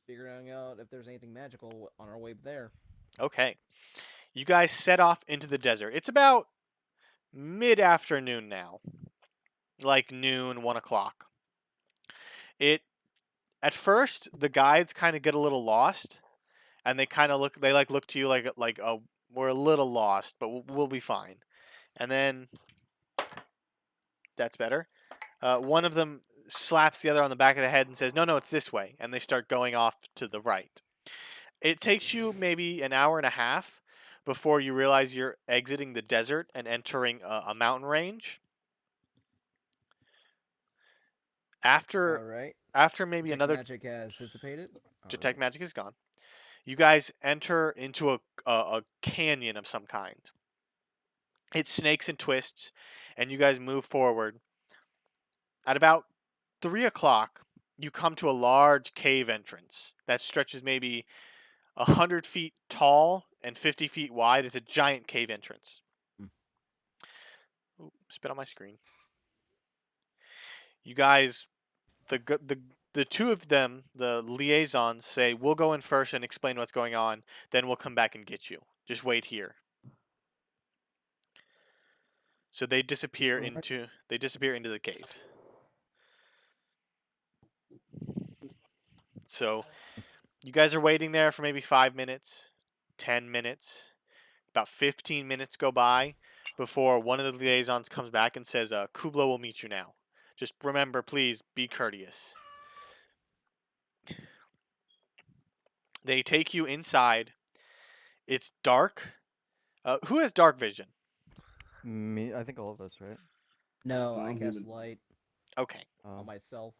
figuring out if there's anything magical on our way there. Okay. You guys set off into the desert. It's about mid-afternoon now. Like noon, 1 o'clock. It at first the guides kind of get a little lost, and they kind of look to you like oh, we're a little lost, but we'll be fine. And then that's better. One of them slaps the other on the back of the head and says, "No, no, it's this way," and they start going off to the right. It takes you maybe an hour and a half before you realize you're exiting the desert and entering a mountain range. All After right. maybe Detect another magic has dissipated. detect magic is gone. You guys enter into a canyon of some kind. It snakes and twists, and you guys move forward. At about 3 o'clock, you come to a large cave entrance that stretches maybe 100 feet tall and 50 feet wide. It's a giant cave entrance. Hmm. Ooh, spit on my screen. You guys, the two of them, the liaisons, say, "We'll go in first and explain what's going on. Then we'll come back and get you. Just wait here." So they disappear Alright. into the cave. So you guys are waiting there for maybe 5 minutes, 10 minutes, about 15 minutes go by before one of the liaisons comes back and says, Kubla will meet you now. Just remember, please be courteous. They take you inside. It's dark. Who has dark vision? Me, I think all of us, right? No, I I'm cast human. light Okay. on myself.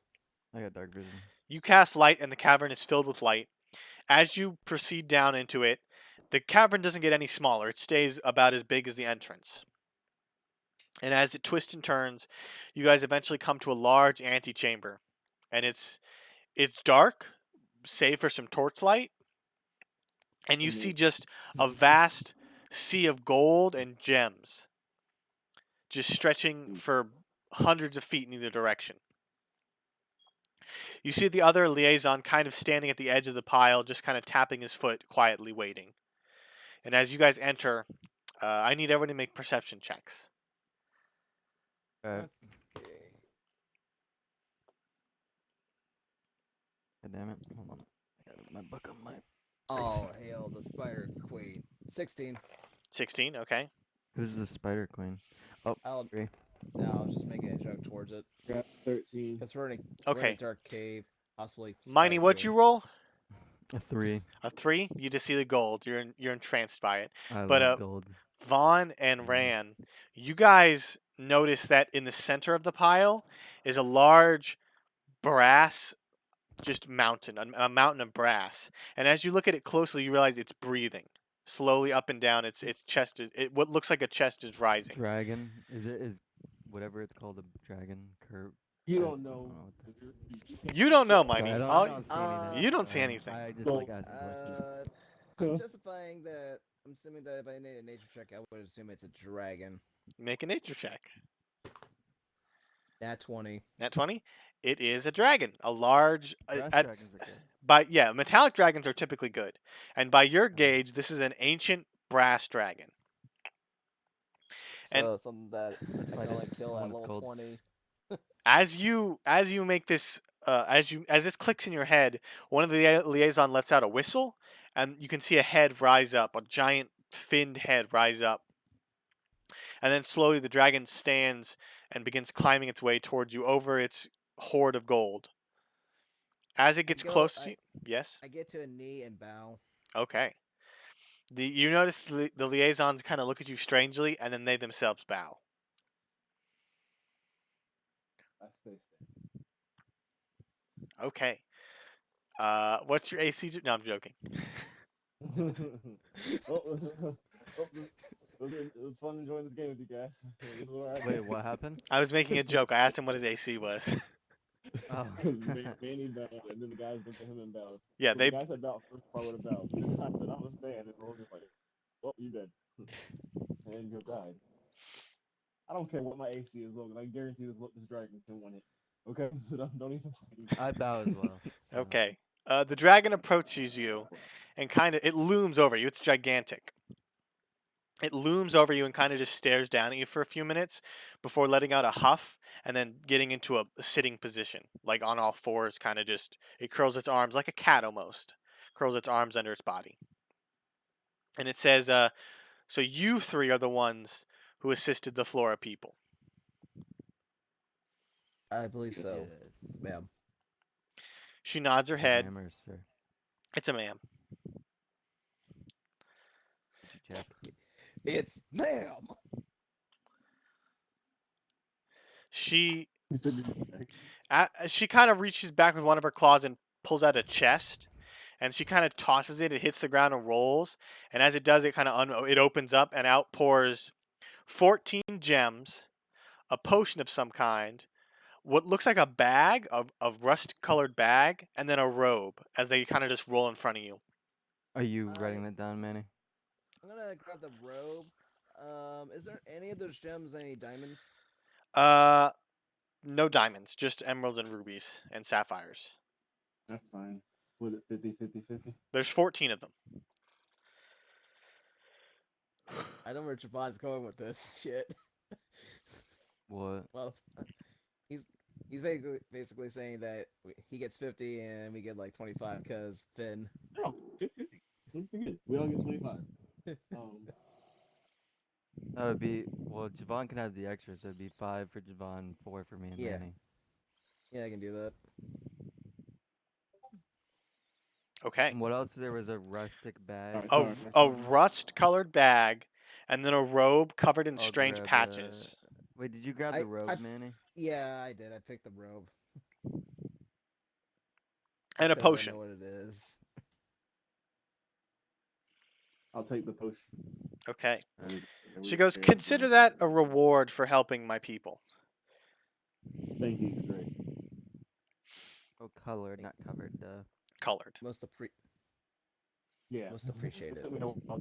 I got dark vision. You cast light, and the cavern is filled with light. As you proceed down into it, the cavern doesn't get any smaller. It stays about as big as the entrance. And as it twists and turns, you guys eventually come to a large antechamber. And it's dark, save for some torchlight. And you see just a vast sea of gold and gems, just stretching for hundreds of feet in either direction. You see the other liaison kind of standing at the edge of the pile, just kind of tapping his foot, quietly waiting. And as you guys enter, I need everyone to make perception checks. Alright. Okay. God damn it. Hold on. I got my book on my. All hail the Spider Queen. 16. 16, okay. Who's the Spider Queen? I'll Three. I'll just make a joke towards it. Got 13. Because we're in Okay. a dark cave, possibly. Miney, Spider what'd you Queen. roll? A 3. A 3? You just see the gold. You're entranced by it. I But, love gold. Vaughn and Ran, you guys notice that in the center of the pile is a large brass just mountain, a mountain of brass. And as you look at it closely, you realize it's breathing slowly up and down. Its chest is what looks like a chest is rising. Dragon. Is whatever it's called a dragon curve? You I don't know. what the- You don't know, Sorry, Miney. I All- don't see anything. you don't see anything. I just So, like asking questions. I'm justifying that. I'm assuming that if I made a nature check, I would assume it's a dragon. Make a nature check. Nat 20. Nat 20. It is a dragon, a large. Brass dragons are good. Metallic dragons are typically good, and by your gauge, this is an ancient brass dragon. So And- something that I Let's can fight only it. kill One at is level cold. 20. As you make this, as this clicks in your head, one of the liaison lets out a whistle, and you can see a head rise up, a giant finned head rise up, and then slowly the dragon stands and begins climbing its way towards you over its hoard of gold. As it gets close to you, yes, I get to a knee and bow. okay. You notice the liaisons kind of look at you strangely, and then they themselves bow. I stay Okay. What's your AC? No, I'm joking. oh, It was fun enjoying this game with you guys. This is where I Wait, what happened? I was making a joke. I asked him what his AC was. Oh. Manny bowed, and then the guys looked at him and bowed. Yeah, So they. the guy said bow first, part would have bowed. I said I'm gonna stand, and Logan's like, "Well, you dead," and you died. I don't care what my AC is, Logan. I guarantee this dragon can win it. Okay, so don't even. I bow as well. So. Okay. The dragon approaches you, and it looms over you. It's gigantic. It looms over you and kind of just stares down at you for a few minutes before letting out a huff and then getting into a sitting position, like on all fours, kind of just. It curls its arms like a cat almost, curls its arms under its body, and it says, "So you three are the ones who assisted the Flora people." I believe so, Yes. ma'am. She nods her Is it head. ma'am or sir? It's a ma'am. Did you check? It's ma'am. She He said, "Did you check?" she kind of reaches back with one of her claws and pulls out a chest, and she kind of tosses it. It hits the ground and rolls, and as it does, it kind of it opens up and out pours 14 gems, a potion of some kind, what looks like a bag of rust-colored bag, and then a robe. As they kind of just roll in front of you. Are you writing I that down, Manny? I'm gonna grab the robe. Is there any of those gems any diamonds? Uh, no diamonds, just emeralds and rubies and sapphires. That's fine. Split it 50-50-50. There's 14 of them. I know where Javon's going with this shit. What? Well, he's he's basically saying that he gets 50 and we get like 25 because Finn. No, 50-50. That's good. We all get 25. That would be well. Javon can have the extra, so it'd be 5 for Javon, 4 for me and Yeah. Manny. Yeah, I can do that. Okay. And what else? There was a rustic bag. Alright, A, sorry. a rust-colored bag, and then a robe covered in I'll strange grab patches. Wait, did you grab the robe, Manny? Yeah, I did. I picked the robe. And a 'Cause potion. I know what it is. I'll take the potion. Okay. And She goes, "Consider that a reward for helping my people." Thank you. Great. Oh, colored, not covered. Colored. Most Yeah. Most appreciated. We don't talk.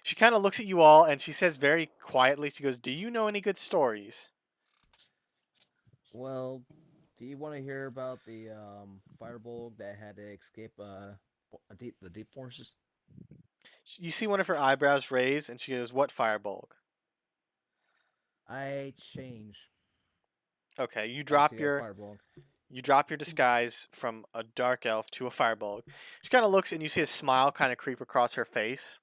She kind of looks at you all and she says very quietly, she goes, "Do you know any good stories?" Well, do you want to hear about the fireball that had to escape the deep forces? You see one of her eyebrows raise and she goes, "What firebulg?" I change Okay, you back drop to a your fireball. disguise from a dark elf to a firebulg. She kind of looks and you see a smile kind of creep across her face.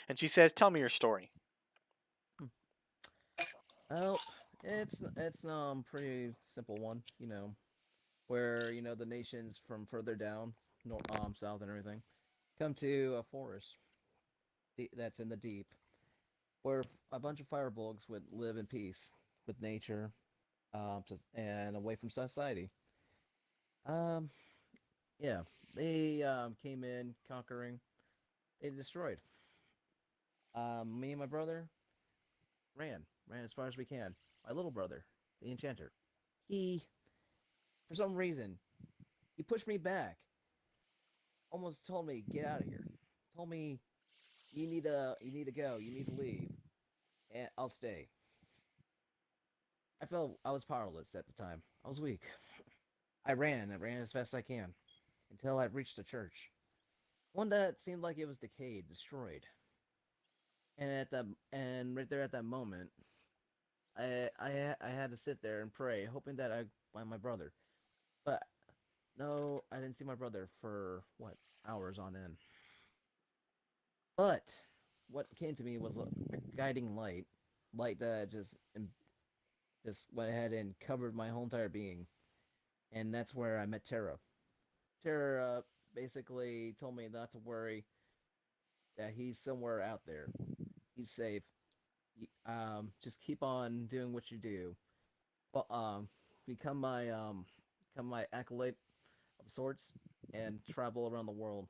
And she says, "Tell me your story." Well, it's pretty simple one, where the nations from further down, south and everything, come to a forest that's in the deep, where a bunch of firebolgs would live in peace with nature, and away from society. Um, yeah, they came in conquering. They destroyed. Me and my brother ran as far as we can. My little brother, the enchanter, he, for some reason, he pushed me back. Almost told me get out of here. Told me you need to go. You need to leave, and I'll stay. I felt I was powerless at the time. I was weak. I ran as fast as I can until I reached a church. One that seemed like it was decayed, destroyed. And right there at that moment, I had to sit there and pray, hoping that I'd find my brother. But no, I didn't see my brother for what, hours on end. But what came to me was a guiding light that just went ahead and covered my whole entire being, and that's where I met Terra. Terra basically told me not to worry, that he's somewhere out there. He's safe. Just keep on doing what you do. But become my acolyte of sorts and travel around the world.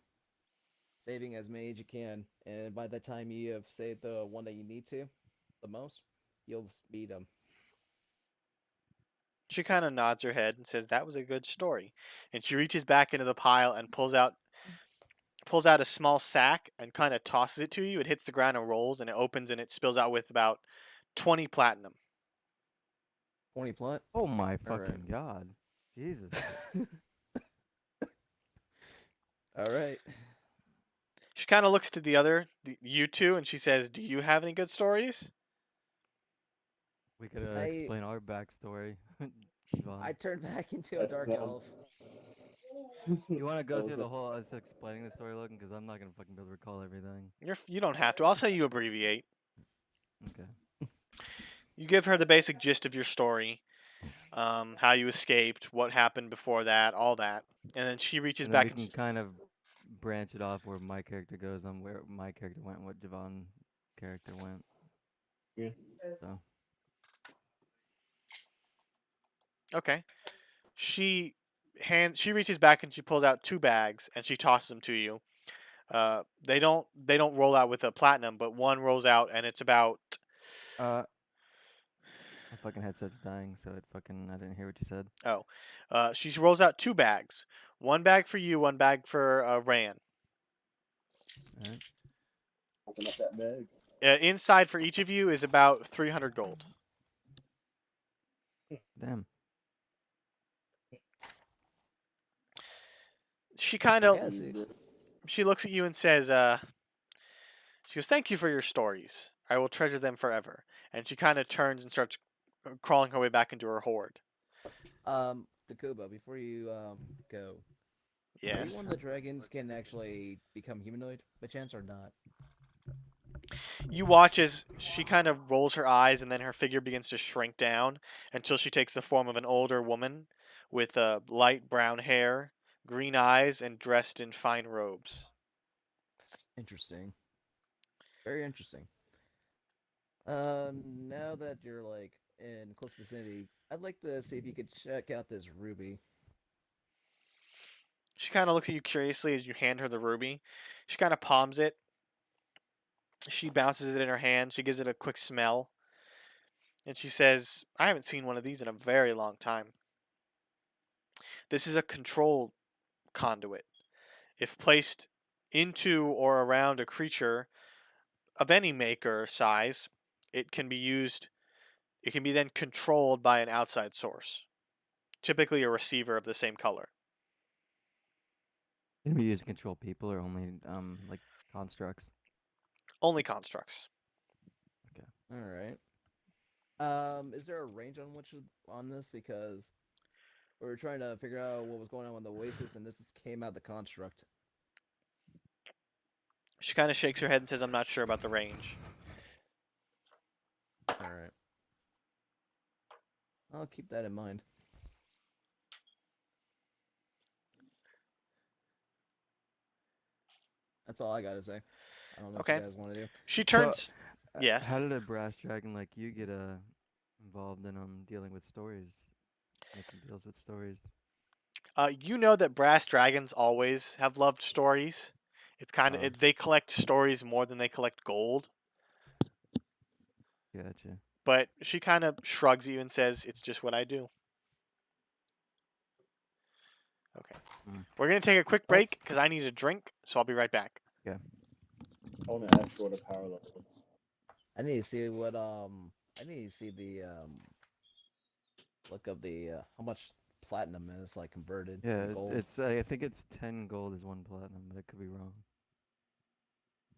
saving as many as you can, and by the time you have saved the one that you need to, the most, you'll beat him. She kind of nods her head and says, "That was a good story." And she reaches back into the pile and pulls out a small sack and kind of tosses it to you. It hits the ground and rolls, and it opens and it spills out with about 20 platinum. 20 plant. Oh my All right. fucking god. Jesus. All right. She kind of looks to you two, and she says, "Do you have any good stories?" We could I explain our backstory. Vaughn. I turned back into a dark That- elf. You want to go that through was the whole us explaining the story, Logan? Because I'm not gonna fucking be able to recall everything. You don't have to. I'll say you abbreviate. Okay. You give her the basic gist of your story, how you escaped, what happened before that, all that, and then she reaches And then we back. can kind of branch it off where my character goes on where my character went, and what Javon character went. Yeah. So Okay. She reaches back and she pulls out 2 bags and she tosses them to you. They don't roll out with a platinum, but one rolls out and it's about. my fucking headset's dying, so I didn't hear what you said. She rolls out 2 bags. 1 bag for you, 1 bag for Ran. Alright. Open up that bag. Inside for each of you is about 300 gold. Damn. She kind of Yeah, see. she looks at you and says, she goes, "Thank you for your stories. I will treasure them forever." And she kind of turns and starts crawling her way back into her hoard. Takuba, before you go, are Yes. you one of the dragons can actually become humanoid by chance or not? You watch as she kind of rolls her eyes and then her figure begins to shrink down until she takes the form of an older woman with light brown hair, green eyes, and dressed in fine robes. Interesting. Very interesting. Now that you're like in close vicinity, I'd like to see if you could check out this ruby. She kind of looks at you curiously as you hand her the ruby. She kind of palms it. She bounces it in her hand. She gives it a quick smell. And she says, "I haven't seen one of these in a very long time. This is a control conduit. If placed into or around a creature of any make or size, it can be used. It can be then controlled by an outside source, typically a receiver of the same color. Can we use to control people or only like constructs? Only constructs." All right. Is there a range on this? Because we were trying to figure out what was going on with the Oasis, and this just came out the construct. She kind of shakes her head and says, "I'm not sure about the range." All right. I'll keep that in mind. That's all I gotta say. I don't know what Okay. you guys want to do. She turns. How Yes. did a brass dragon like you get involved in dealing with stories, making deals with stories? You know that brass dragons always have loved stories. It's kind of Oh. they collect stories more than they collect gold. Gotcha. But she kind of shrugs at you and says, "It's just what I do." Okay. Mm. We're going to take a quick break because I need a drink, so I'll be right back. I want to ask what a power level. I need to see what I need to see the look of the how much platinum is like converted Yeah, to gold. it's I think it's 10 gold is 1 platinum, but I could be wrong.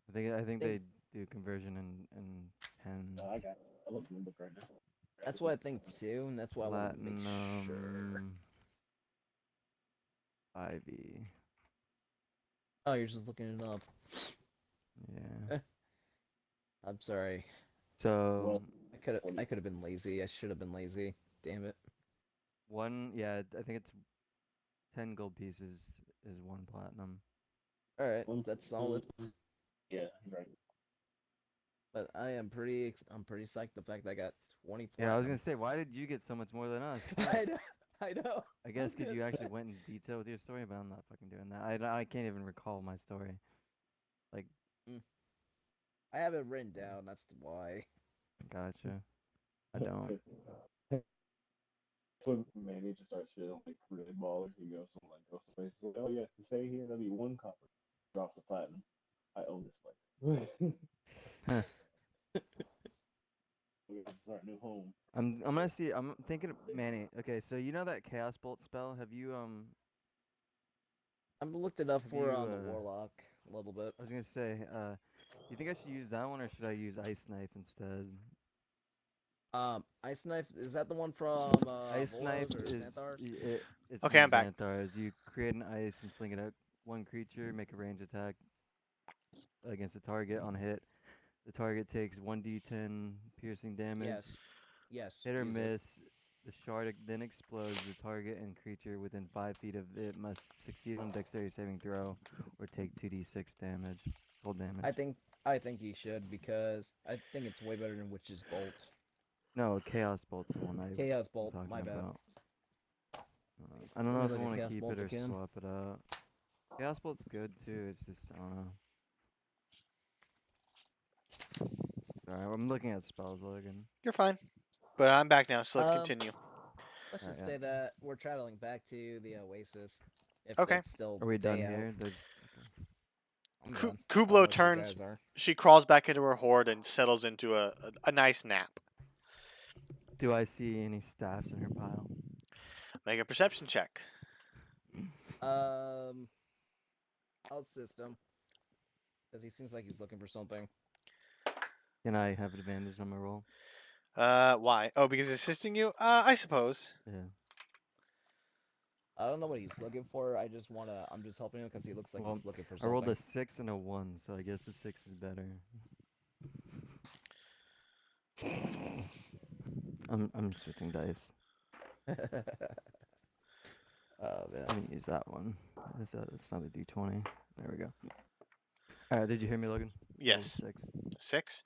I think they do conversion in pens. I got it. I look in the book right now. That's what I think too, and that's why I want to make sure. Platinum 5e. Oh, you're just looking it up. Yeah. I'm sorry. So I could have been lazy. I should have been lazy. Damn it. I think it's 10 gold pieces is 1 platinum. All right, One- that's solid. Yeah, you're right. But I'm pretty psyched the fact that I got 20 platinum. Yeah, I was gonna say, why did you get so much more than us? I know. I know. I guess was because gonna you actually say. went in detail with your story, but I'm not fucking doing that. I can't even recall my story. I have it written down. That's why. Gotcha. I don't. When Manny just starts feeling like really baller, he goes something like Ghostface. Like, oh yeah, to stay here, that'll be 1 copper. Drops a platinum. I own this place. Huh. We're gonna start a new home. I'm gonna see. I'm thinking, Manny. Okay, so you know that Chaos Bolt spell? Have you I'm looked it up Have for you, on the Warlock a little bit. I was gonna say, you think I should use that one or should I use Ice Knife instead? Ice Knife, is that the one from Ice Knife Volos or is Xanthars? it's Okay, from I'm back. Xanthars. You create an ice and fling it at one creature, make a range attack against the target on hit. The target takes 1d10 piercing damage. Yes. Yes. Hit or use it. miss. The shard then explodes. The target and creature within 5 feet of it must succeed on dexterity saving throw or take 2d6 damage. Cold damage. I think he should because I think it's way better than Witch's Bolt. No, Chaos Bolt's the one Chaos I'm Bolt, talking my bad. about. I don't know Let if me I look at want to Chaos keep Bolt it or again. swap it out. Chaos Bolt's good too. It's just I don't know. Sorry, I'm looking at spells, Logan. You're fine. But I'm back now, so let's Um, continue. Let's just Yeah. say that we're traveling back to the Oasis. If Okay. it's still Are we done day out. here? I'm Ku- done. I don't know Kublo if you turns. guys are. She crawls back into her hoard and settles into a nice nap. Do I see any staffs in her pile? Make a perception check. I'll assist him because he seems like he's looking for something. Can I have advantage on my roll? Why? Oh, because it's assisting you? I suppose. Yeah. I don't know what he's looking for. I'm just helping him because he looks like Well, he's looking for I something. rolled a 6 and a 1, so I guess the 6 is better. I'm switching dice. Oh man. Let me use that one. It's not a d20. There we go. Alright, did you hear me, Logan? I rolled a Yes. 6. 6.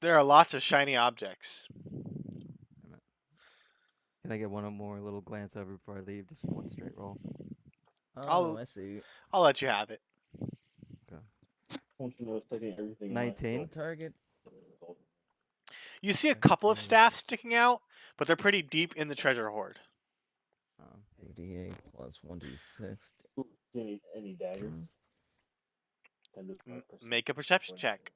There are lots of shiny objects. Damn it. Can I get one more little glance over before I leave? Just one straight roll. Oh, I see. I'll let you have it. I want you to know it's taking everything. in my 19. Target. soul. You see a Okay, couple of nice. staffs sticking out, but they're pretty deep in the treasure hoard. 88 plus 1d6. Any dagger. And this Make a perception check.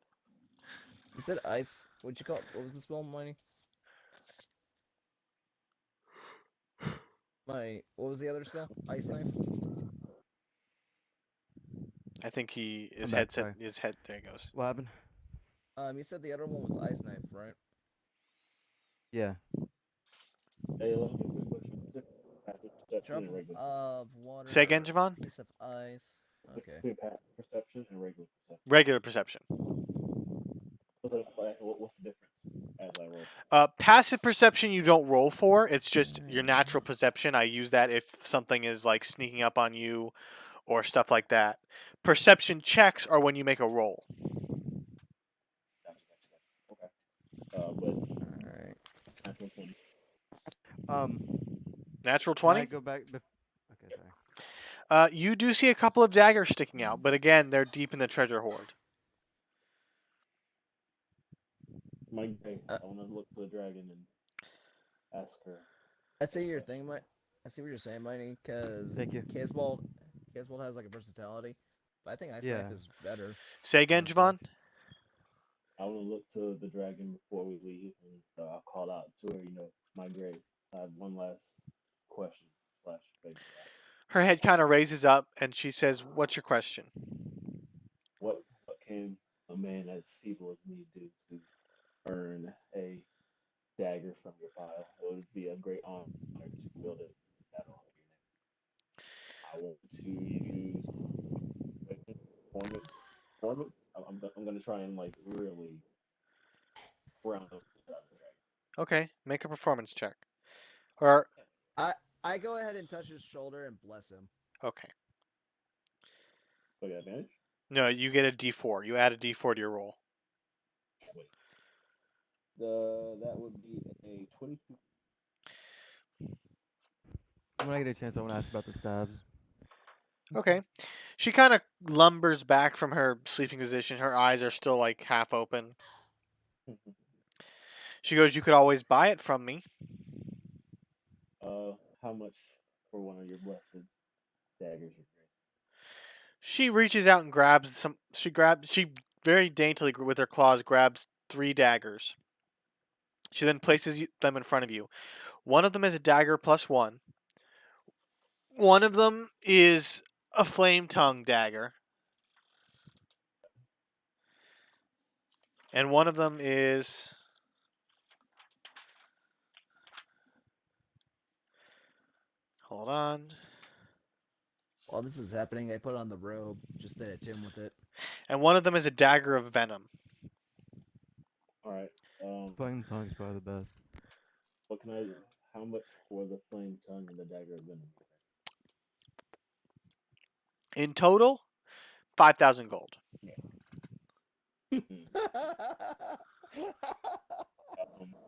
You said ice. What'd you call it? What was the spell, Mighty? What was the other spell? Ice knife? I think his I'm back, headset. sorry. His head. There it goes. What happened? You said the other one was ice knife, right? Yeah. Hey, let me get a quick question. Passive perception Drop and regular. of water. Say again, Javon? Piece of ice. Okay. Between passive perception and regular perception. Regular perception. What's the difference as I roll? Passive perception you don't roll for. It's just your natural perception. I use that if something is like sneaking up on you or stuff like that. Perception checks are when you make a roll. Gotcha. Okay. But Alright. natural 20. Natural Can I 20? go back? Okay, sorry. You do see a couple of daggers sticking out, but again, they're deep in the treasure hoard. My grace. I want to look for the dragon and ask her. I see your thing, Mike. I see what you're saying, Mighty, because Thank you. Chaosbolt has like a versatility, but I think Ice Yeah. Knife is better. Say again, Honestly. Javon? I want to look to the dragon before we leave, and I'll call out to her. My grace. I have one last question / favor to ask. Her head kind of raises up, and she says, "What's your question?" What can a man as feeble as me do to earn a dagger from your pile? It would be a great honor to wield it. I want to use form it. I'm gonna try and like really round up the dragon. Okay, make a performance check. Or I go ahead and touch his shoulder and bless him. okay, So you got advantage? no, you get a D4. You add a D4 to your roll. Wait. That would be a 22. When I get a chance, I want to ask about the stabs. Okay. She kind of lumbers back from her sleeping position. Her eyes are still like half open. She goes, "You could always buy it from me." How much for one of your blessed daggers, Your Grace? She reaches out and grabs some. She very daintily with her claws grabs 3 daggers. She then places them in front of you. One of them is a dagger +1. One of them is a flame tongue dagger. And one of them is. Hold on. While this is happening, I put on the robe just to hit him with it. And one of them is a dagger of venom. All right. Flame tongue's probably the best. What can I? How much for the flame tongue and the dagger of venom? In total, 5,000 gold.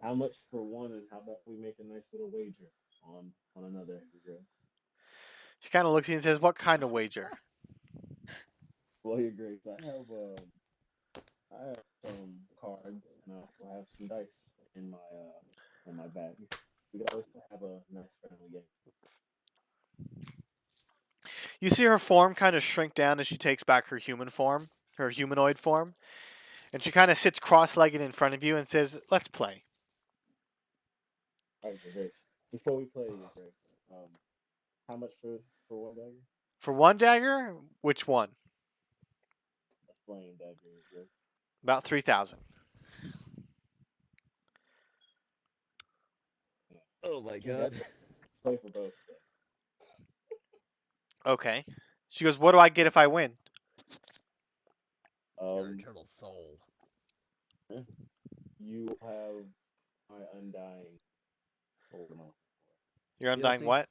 How much for one, and how about we make a nice little wager on another? Your Grace? She kind of looks at you and says, "What kind of wager?" Well, Your Grace, I have some cards, and I also have some dice in my bag. We could always have a nice friendly game. You see her form kind of shrink down as she takes back her human form, her humanoid form. And she kind of sits cross-legged in front of you and says, "Let's play." All right, Your Grace. Before we play, Your Grace, how much for one dagger? For one dagger, which one? A flame dagger, Your Grace. About 3,000. Oh my You god. guys play for both. Okay. She goes, "What do I get if I win?" Your eternal soul. You have my undying. Hold on. Your undying Fealty? what?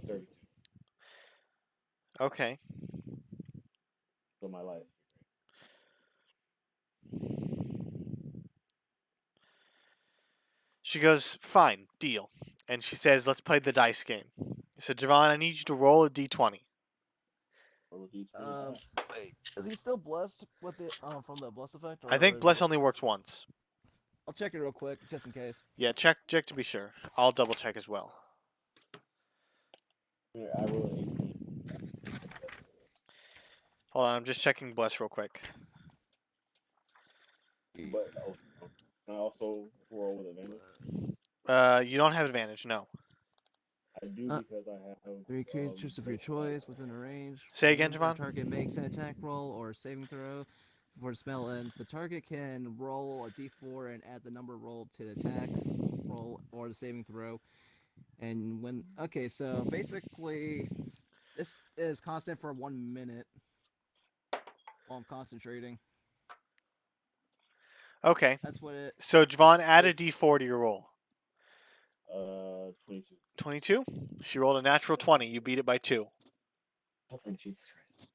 32. Okay. For my life. She goes, "Fine, deal." And she says, "Let's play the dice game." So, Javon, I need you to roll a d20. Roll a D20. Wait, is he still blessed with it from the bless effect? I or think is bless it- only works once. I'll check it real quick, just in case. Yeah, check to be sure. I'll double check as well. Here, I roll an 18. Hold on, I'm just checking bless real quick. But can I also roll with advantage? You don't have advantage, no. I do because I have 3 creatures of your choice within a range. Say again, Whenever Javon? the target makes an attack roll or saving throw before the spell ends. The target can roll a d4 and add the number rolled to the attack roll or the saving throw. And when okay, so basically, this is constant for 1 minute while I'm concentrating. Okay. That's what it. So, Javon, add a It's- d4 to your roll. 22. 22? She rolled a natural 20. You beat it by 2. Oh, for Jesus Christ.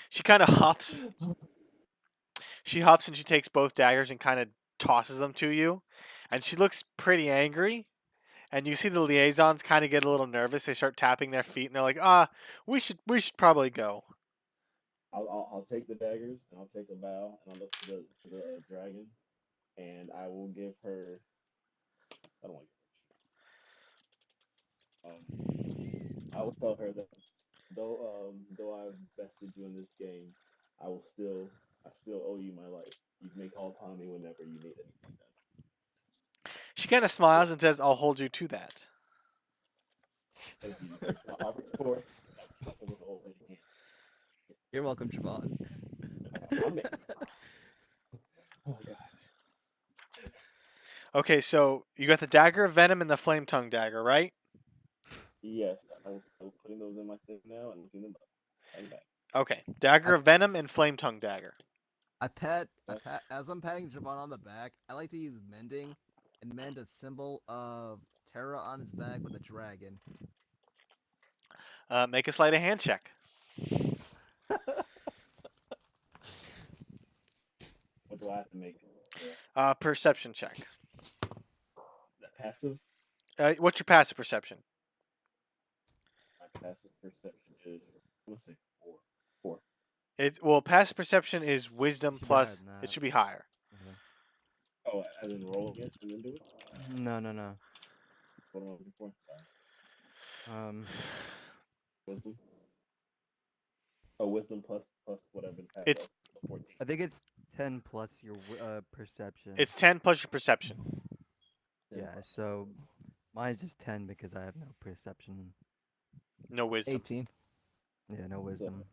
She kind of huffs. She huffs and she takes both daggers and kind of tosses them to you. And she looks pretty angry. And you see the liaisons kind of get a little nervous. They start tapping their feet and they're like, we should probably go." I'll take the daggers and I'll take a vow and I'll look to the dragon and I will give her. I don't want to give her. I will tell her that though I've bested you in this game, I still owe you my life. You can make call upon me whenever you need anything done. She kind of smiles and says, "I'll hold you to that." Thank you. I'll reach for it. That's a little old lady hand. You're welcome, Javon. Oh god. Okay, so you got the dagger of venom and the flame tongue dagger, right? Yes, I was putting those in my thing now and looking them up. Bang bang. Okay, dagger of venom and flame tongue dagger. As I'm patting Javon on the back, I like to use mending and mend a symbol of Terra on his back with a dragon. Make a sleight of hand check. What do I have to make? Perception check. That passive? What's your passive perception? My passive perception is I'm gonna say 4. 4. Well, passive perception is wisdom Should be higher plus. than It that. should be higher. Okay. Oh, as in rolling it and then do it. No. What am I looking for? Sorry. Um, Wisdom. Oh, wisdom plus whatever the pass. It's 14. I think it's 10 plus your perception. it's 10 plus your perception. 10 Yeah, plus. so mine's just 10 because I have no perception. No wisdom. 18. Yeah, no wisdom.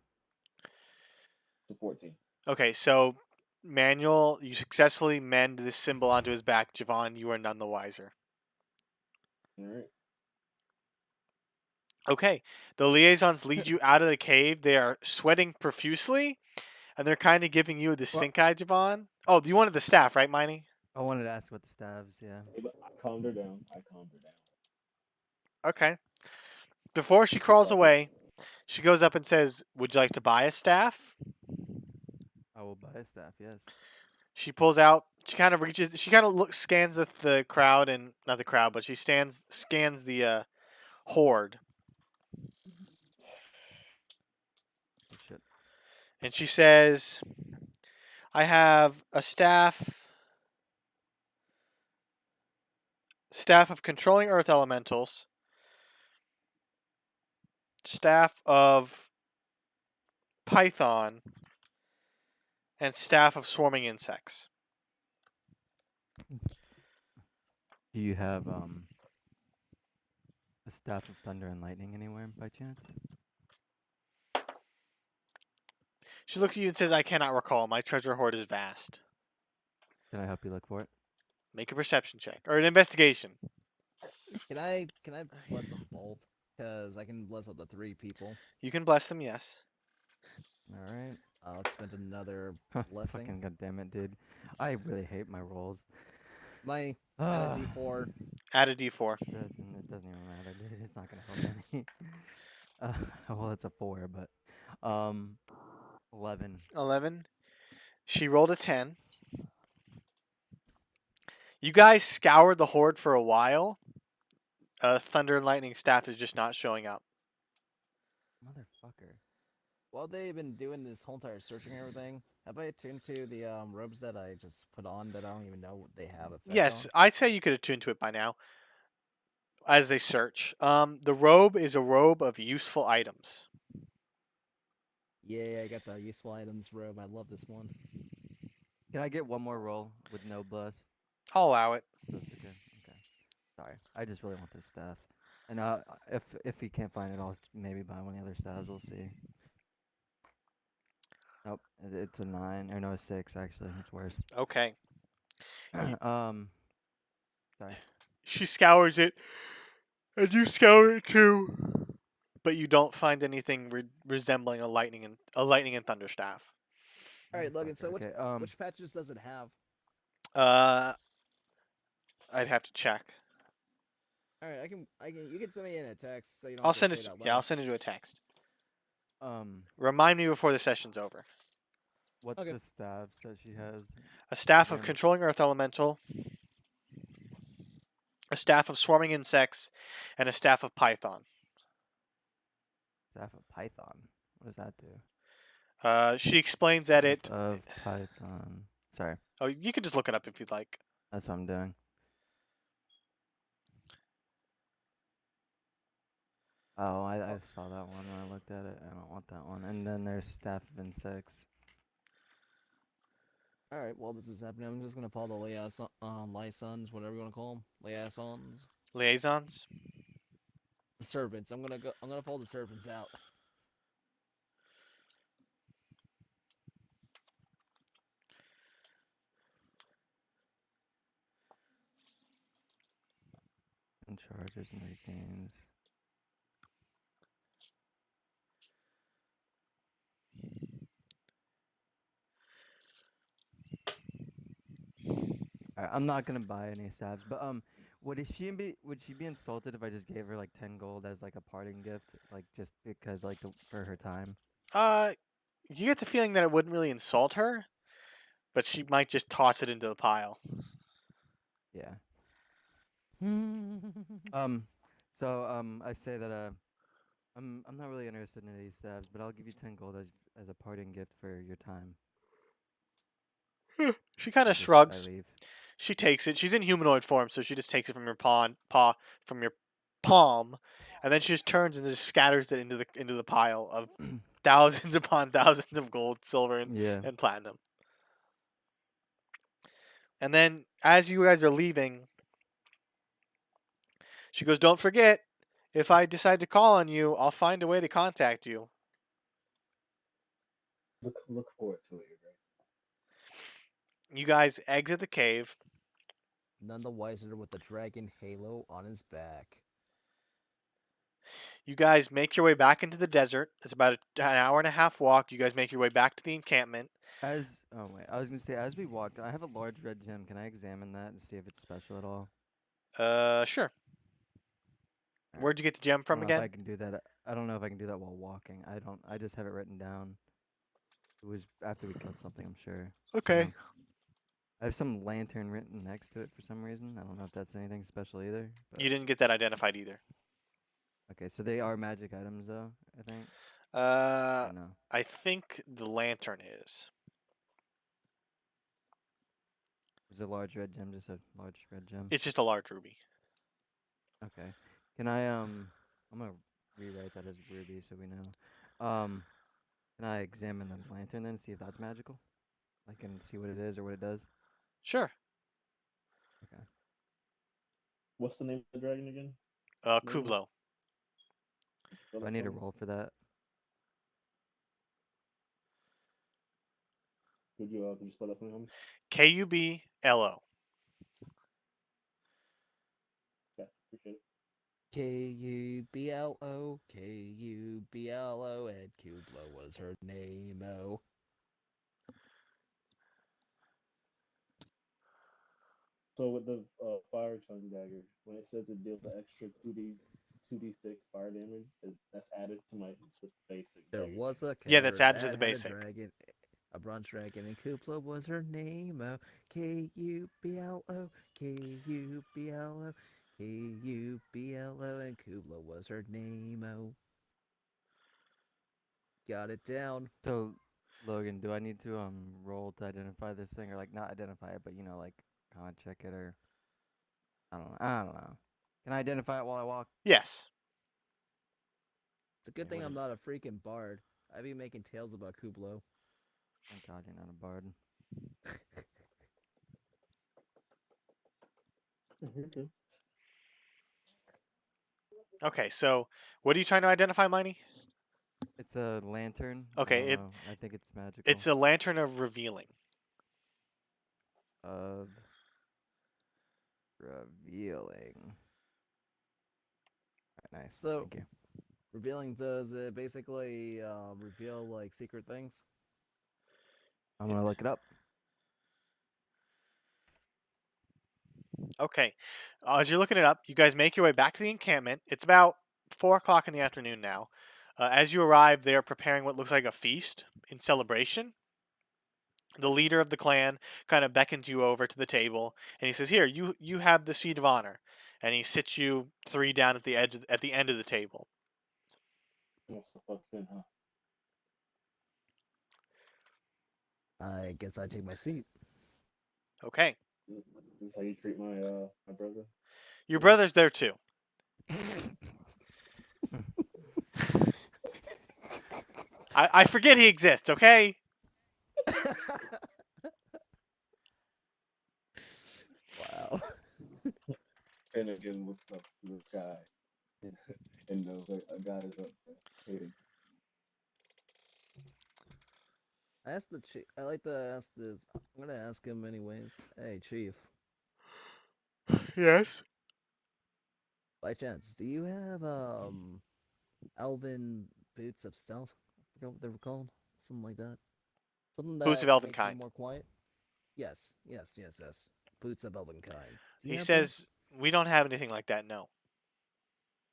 So 14. Okay, so Manuel, you successfully mend this symbol onto his back. Javon, you are none the wiser. All right. Okay, the liaisons lead you out of the cave. They are sweating profusely, and they're kind of giving you the stink eye, Javon. Oh, you wanted the staff, right, Miney? I wanted to ask about the staves, yeah. Okay, but I calmed her down. Okay. Before she crawls away, she goes up and says, "Would you like to buy a staff?" I will buy a staff, yes. She pulls out. She kind of reaches. She kind of scans the crowd, and not the crowd, but she scans the horde, Oh, shit. and she says, "I have a staff of controlling earth elementals, staff of python, and staff of swarming insects." Do you have a staff of thunder and lightning anywhere by chance? She looks at you and says, "I cannot recall. My treasure hoard is vast." Can I help you look for it? Make a perception check or an investigation. Can I bless them both? Because I can bless up to 3 people. You can bless them, yes. All right. I'll spend another blessing. Fucking goddamn it, dude. I really hate my rolls. My Ah, add a D4. Add a d4. it doesn't even matter, dude. It's not gonna help any. Well, it's a 4, but 11. 11. She rolled a 10. You guys scoured the horde for a while. Thunder and lightning staff is just not showing up. Motherfucker. While they've been doing this whole entire searching and everything, have I attuned to the robes that I just put on that I don't even know what they have effect Yes, on? I'd say you could attune to it by now. As they search, the robe is a robe of useful items. Yeah, I got the useful items robe. I love this one. Can I get one more roll with no bless? I'll allow it. That's okay. Okay. Sorry. I just really want this staff. And if he can't find it, I'll maybe buy one of the other staffs. We'll see. Nope. It's a 9 or no, a 6 actually. It's worse. Okay. Sorry. She scours it, and you scour it too, but you don't find anything resembling a lightning and thunder staff. All right, Logan. So Motherfucker, which patches does it have? I'd have to check. All right, you can send me in a text so you don't. I'll have to send say it. out Yeah, I'll loud. send it to a text. Um, Remind me before the session's over. what's Okay. the staffs that she has? A staff of Again. controlling earth elemental, a staff of swarming insects, and a staff of python. Staff of Python. What does that do? She explains that Staff it. of Python. Sorry, Oh, you can just look it up if you'd like. that's what I'm doing. Oh, I saw that one when I looked at it. I don't want that one. And then there's staff of insects. All right, well, this is happening. I'm just gonna follow the liaisons, whatever you want to call them, liaisons, Liaisons. the servants. I'm gonna follow the servants out. And charges and regains. Alright, I'm not gonna buy any staffs, but would she be insulted if I just gave her like 10 gold as like a parting gift, like just because like for her time? You get the feeling that it wouldn't really insult her, but she might just toss it into the pile. Yeah. So I say that I'm not really interested in these stabs, but I'll give you 10 gold as a parting gift for your time. She kind I of just I shrugs. leave. She takes it. She's in humanoid form, so she just takes it from your paw from your palm, and then she just turns and just scatters it into the pile of thousands upon thousands of gold, silver, Yeah. and platinum. And then as you guys are leaving, she goes, "Don't forget, if I decide to call on you, I'll find a way to contact you." Look forward to it, right? You guys exit the cave. None the wiser with the dragon halo on his back. You guys make your way back into the desert. It's about an hour and a half walk. You guys make your way back to the encampment. Oh wait, I was gonna say as we walk, I have a large red gem. Can I examine that and see if it's special at all? Sure. Alright. Where'd you get the gem I don't from know if again? I can do that. I don't know if I can do that while walking. I don't. I just have it written down. It was after we killed something, I'm sure. Okay. So I have some lantern written next to it for some reason. I don't know if that's anything special either. But You didn't get that identified either. okay, so they are magic items though, I think. Uh, Or no? I think the lantern is. Is a large red gem just a large red gem? It's just a large ruby. Okay. Can I I'm gonna rewrite that as ruby so we know. Can I examine the lantern then see if that's magical? I can see what it is or what it does. Sure. Okay. What's the name of the dragon again? Kublo. Spell Do I it need for a me. roll for that? Could you spell that for me, homie? Kublo. Yeah, appreciate it. Kublo, Kublo, and Kublo was her name. Oh, So with the fire tongue dagger, when it says it deals the extra 2d6 fire damage, that's added to the basic there dagger was a Yeah, that's cavern added to that the had basic. a bronze dragon, and Kublo was her name. Oh, Kublo, Kublo, Kublo, and Kublo was her name. Oh, got it down. So Logan, do I need to roll to identify this thing or like not identify it but like kind of check it or I don't know. Can I identify it while I walk? Yes. It's a good Okay, thing what I'm is not a freaking bard. I'd be making tales about Kublo. Thank God you're not a bard. Okay. Okay, so what are you trying to identify, Miney? It's a lantern. I Okay, don't know. I think it's magical. it's a lantern of revealing. Of revealing. Alright, nice. So, Thank you. revealing does it basically reveal like secret things? I'm gonna look it up. Okay. As you're looking it up, you guys make your way back to the encampment. It's about 4 o'clock in the afternoon now. As you arrive, they are preparing what looks like a feast in celebration. The leader of the clan kind of beckons you over to the table, and he says, "Here, you have the seat of honor," and he sits you three down at the end of the table. Oh, so fuck then, huh? I guess I take my seat. Okay. This is how you treat my brother. Your Yeah. brother's there too. I forget he exists. Okay. Wow. And again, looks up to the sky and knows that a god is up there hating. I asked the chief. I like to ask this. I'm gonna ask him anyways. Hey, chief. Yes. By chance, do you have elven boots of stealth? I forgot what they were called. Something like that. Something Boots of that elven makes me kind. more quiet. Yes, yes, yes, yes. Boots of elven kind. Do you He have says those? we don't have anything like that. No.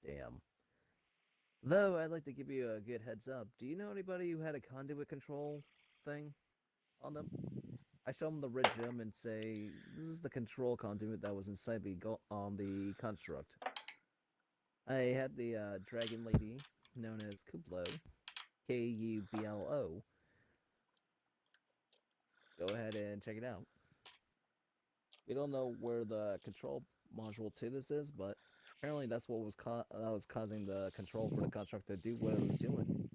Damn. Though I'd like to give you a good heads up. Do you know anybody who had a conduit control thing on them? I show them the red gem and say, "This is the control conduit that was inside the construct." I had the dragon lady known as Kublo, Kublo. Go ahead and check it out. We don't know where the control module to this is, but apparently that's what was causing the control for the construct to do what it was doing.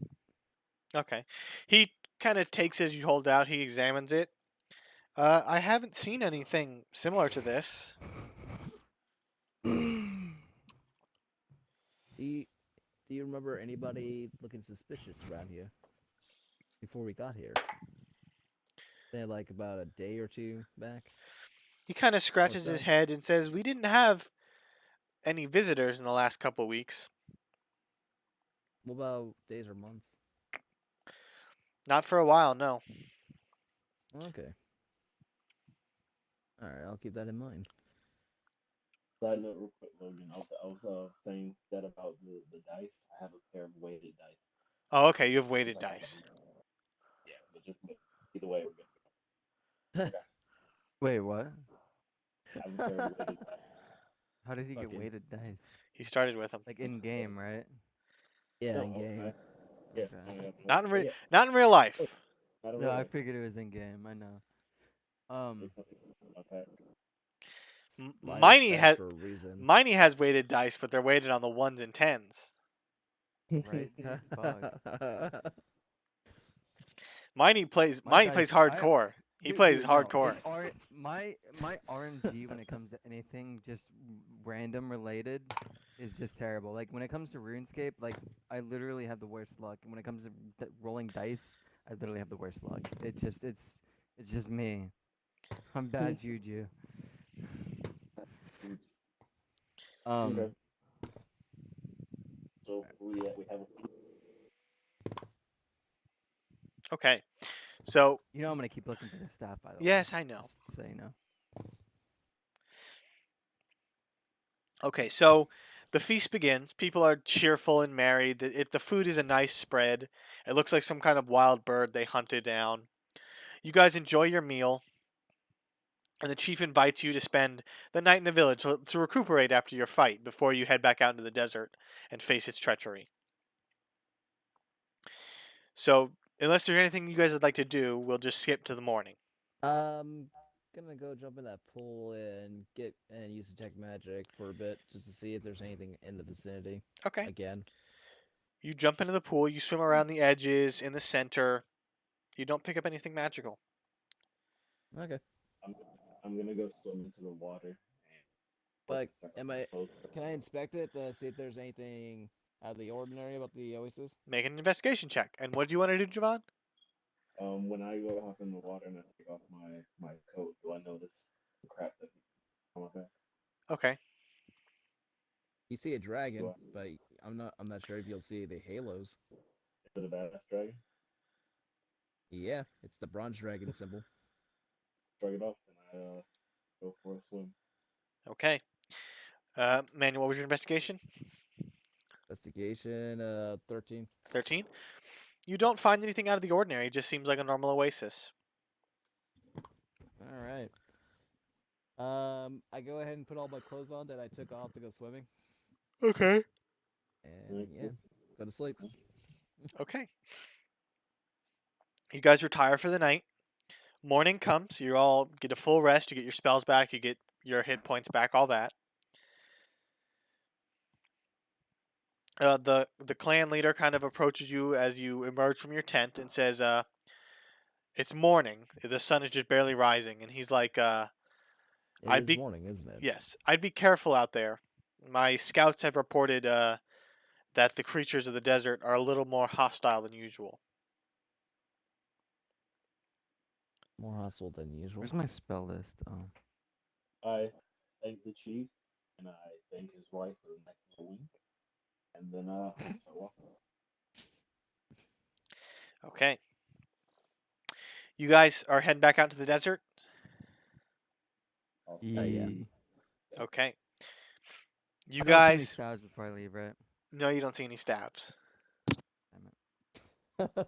Okay. He kind of takes as you hold out. He examines it. I haven't seen anything similar to this. Do you remember anybody looking suspicious around here before we got here? Say like about a day or two back. He kind of scratches his so? head and says, "We didn't have any visitors in the last couple of weeks. What about days or months? Not for a while, no." Okay. All right, I'll keep that in mind. Side note, real quick, Logan. I was saying that about the dice. I have a pair of weighted dice. Oh, okay. You have weighted It's like dice. Yeah, but just either way, we're good. Wait, what? I have a pair of weighted dice. How did he get Fucking- weighted dice? He started with them. Like in game, right? Yeah, No, in game. okay. Yeah, Okay. Not in real life. Not a No, I really. figured it was in game. I know. Okay. Live Miney stats has for a reason. Miney has weighted dice, but they're weighted on the ones and tens. Right? Fuck. Miney plays My plays dice- I- hardcore. He Dude, plays dude, no, hardcore. my RNG when it comes to anything just random related is just terrible. Like when it comes to RuneScape, like I literally have the worst luck. And when it comes to rolling dice, I literally have the worst luck. It's just me. I'm bad juju. Okay. So we have a Okay. So, You know I'm gonna keep looking for the staff by the way. yes, I know. Just so you know. Okay, so the feast begins. People are cheerful and merry. The food is a nice spread. It looks like some kind of wild bird they hunted down. You guys enjoy your meal, and the chief invites you to spend the night in the village to recuperate after your fight before you head back out into the desert and face its treachery. So, unless there's anything you guys would like to do, we'll just skip to the morning. Gonna go jump in that pool and use detect magic for a bit just to see if there's anything in the vicinity. Okay. Again. You jump into the pool, you swim around the edges, in the center. You don't pick up anything magical. Okay. I'm gonna go swim into the water. But can I inspect it to see if there's anything out of the ordinary about the oasis? Make an investigation check. And what do you want to do, Javon? When I go hop in the water and I take off my coat, do I notice the crap that on my back? Okay. You see a dragon, Sure. but I'm not sure if you'll see the halos. Is it a badass dragon? Yeah, it's the bronze dragon symbol. Shrug it off and I go for a swim. Okay. Manuel, what was your investigation? Investigation 13. 13. You don't find anything out of the ordinary. It just seems like a normal oasis. All right. I go ahead and put all my clothes on that I took off to go swimming, Okay. and yeah, go to sleep. Okay. You guys retire for the night. Morning comes. You all get a full rest. You get your spells back. You get your hit points back. All that. The clan leader kind of approaches you as you emerge from your tent and says, "It's morning. The sun is just barely rising." And he's like, It is morning, isn't it? "Yes, I'd be careful out there. My scouts have reported that the creatures of the desert are a little more hostile than usual." More hostile than usual. Where's my spell list? Oh. I thank the chief and I thank his wife for the next wink. And then start walking. Okay. You guys are heading back out to the desert? yeah. Yee. Okay. You I don't see any guys... stabs before I leave, right? No, you don't see any stabs. Damn it.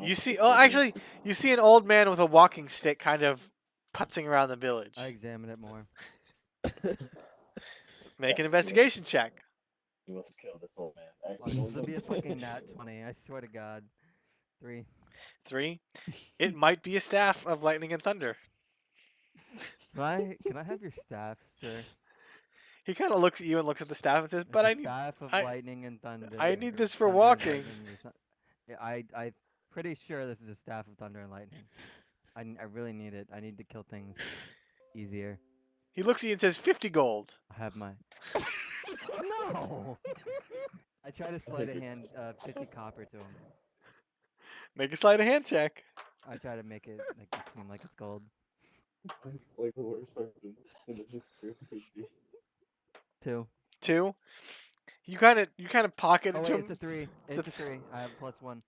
You see... Oh, actually, you see an old man with a walking stick kind of putzing around the village. I examine it more. Make an investigation check. We must kill this old man. Watch, this will be a fucking nat 20. I swear to God. 3. 3. It might be a staff of lightning and thunder. Can I have your staff, sir? He kind of looks at you and looks at the staff and says, It's "But a I need, staff of I, lightning and thunder. I need or this for thunder and walking." lightning or some- Yeah, I'm pretty sure this is a staff of thunder and lightning. I really need it. I need to kill things easier. He looks at you and says, 50 gold. I have my. No! I try to sleight of hand 50 copper to him. Make a sleight of hand check. I try to make it like it seem like it's gold. Like the worst person in the history of PG. 2. 2. You kind of pocket Oh it wait, to it's him. a 3. It's a It's a 3. I have +1.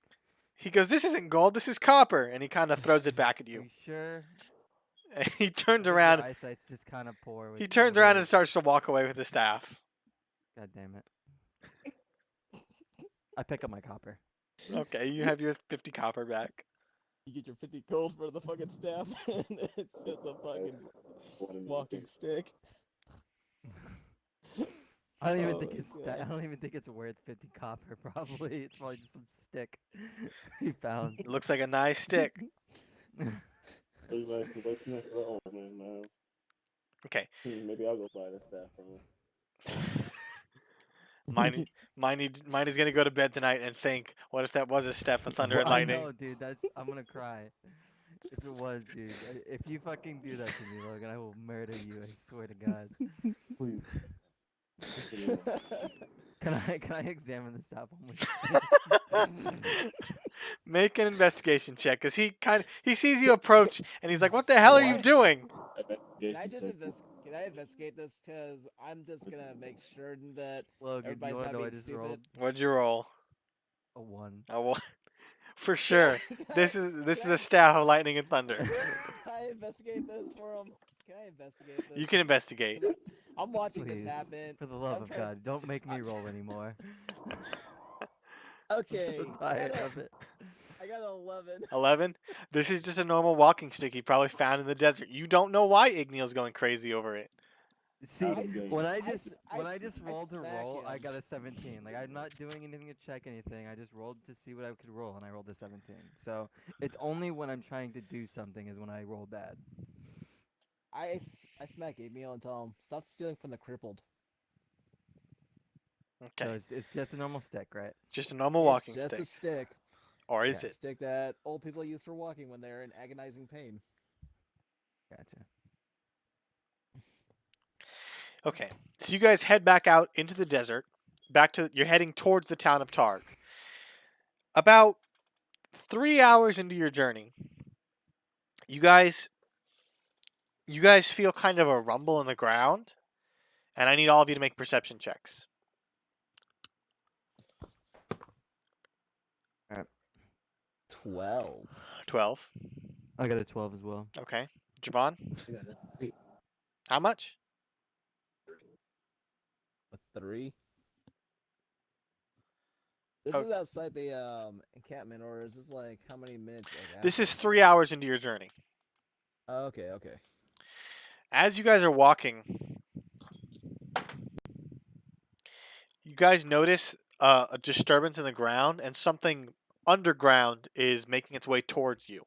He goes, "This isn't gold. This is copper," and he kind of throws it back at Are you. you sure? And he I turns think your around. eyesight's just kind of poor. He with turns the around way- and starts to walk away with the staff. God damn it. I pick up my copper. Okay, you have your 50 copper back. You get your 50 gold for the fucking staff, and it's just a fucking walking stick. I don't even Oh think my it's God. that. I don't even think it's worth 50 copper. Probably it's probably just some stick he found. It looks like a nice stick. He's like, what's next for old man now? Okay. Maybe I'll go buy the staff from him. Mine is gonna go to bed tonight and think, what if that was a step of thunder and I lightning? know, dude. I'm gonna cry. If it was, dude. If you fucking do that to me, Logan, I will murder you. I swear to God. Please. Can I examine the staff one more time? Make an investigation check, cause he sees you approach and he's like, "What the hell are you What? doing?" Can I just can I investigate this? Cause I'm just gonna make sure that Logan, you everybody's wanna not know what I being just rolled? stupid. What'd you roll? A 1. Oh, well, for sure. Can This I- is can I- a staff of lightning and thunder. Can I investigate this for him? Can I investigate this? You can investigate. 'Cause I'm watching this Please, happen. for the love I'm of trying- God, don't make me I'm roll anymore. Okay. I'm so tired of it. I got an 11. 11. This is just a normal walking stick he probably found in the desert. You don't know why Igneal's going crazy over it. See, I s- when I I just s- I when I s- just I rolled to smack roll, I him. got a 17. Like I'm not doing anything to check anything. I just rolled to see what I could roll, and I rolled a 17. So it's only when I'm trying to do something is when I roll bad. I smack Igneal and tell him, stop stealing from the crippled. Okay. So it's just a normal stick, right? It's just a normal It's walking just stick. a stick. Or It's is a it? stick that old people use for walking when they're in agonizing pain. Gotcha. Okay. So you guys head back out into the desert. You're heading towards the town of Targ. About 3 hours into your journey, you guys feel kind of a rumble in the ground, and I need all of you to make perception checks. 12. 12. I got a 12 as well. Okay. Javon, how much? A 3. This Oh. is outside the encampment, or is this like how many minutes? Like, This is after? 3 hours into your journey. Oh, okay, okay. As you guys are walking, you guys notice a disturbance in the ground, and something underground is making its way towards you.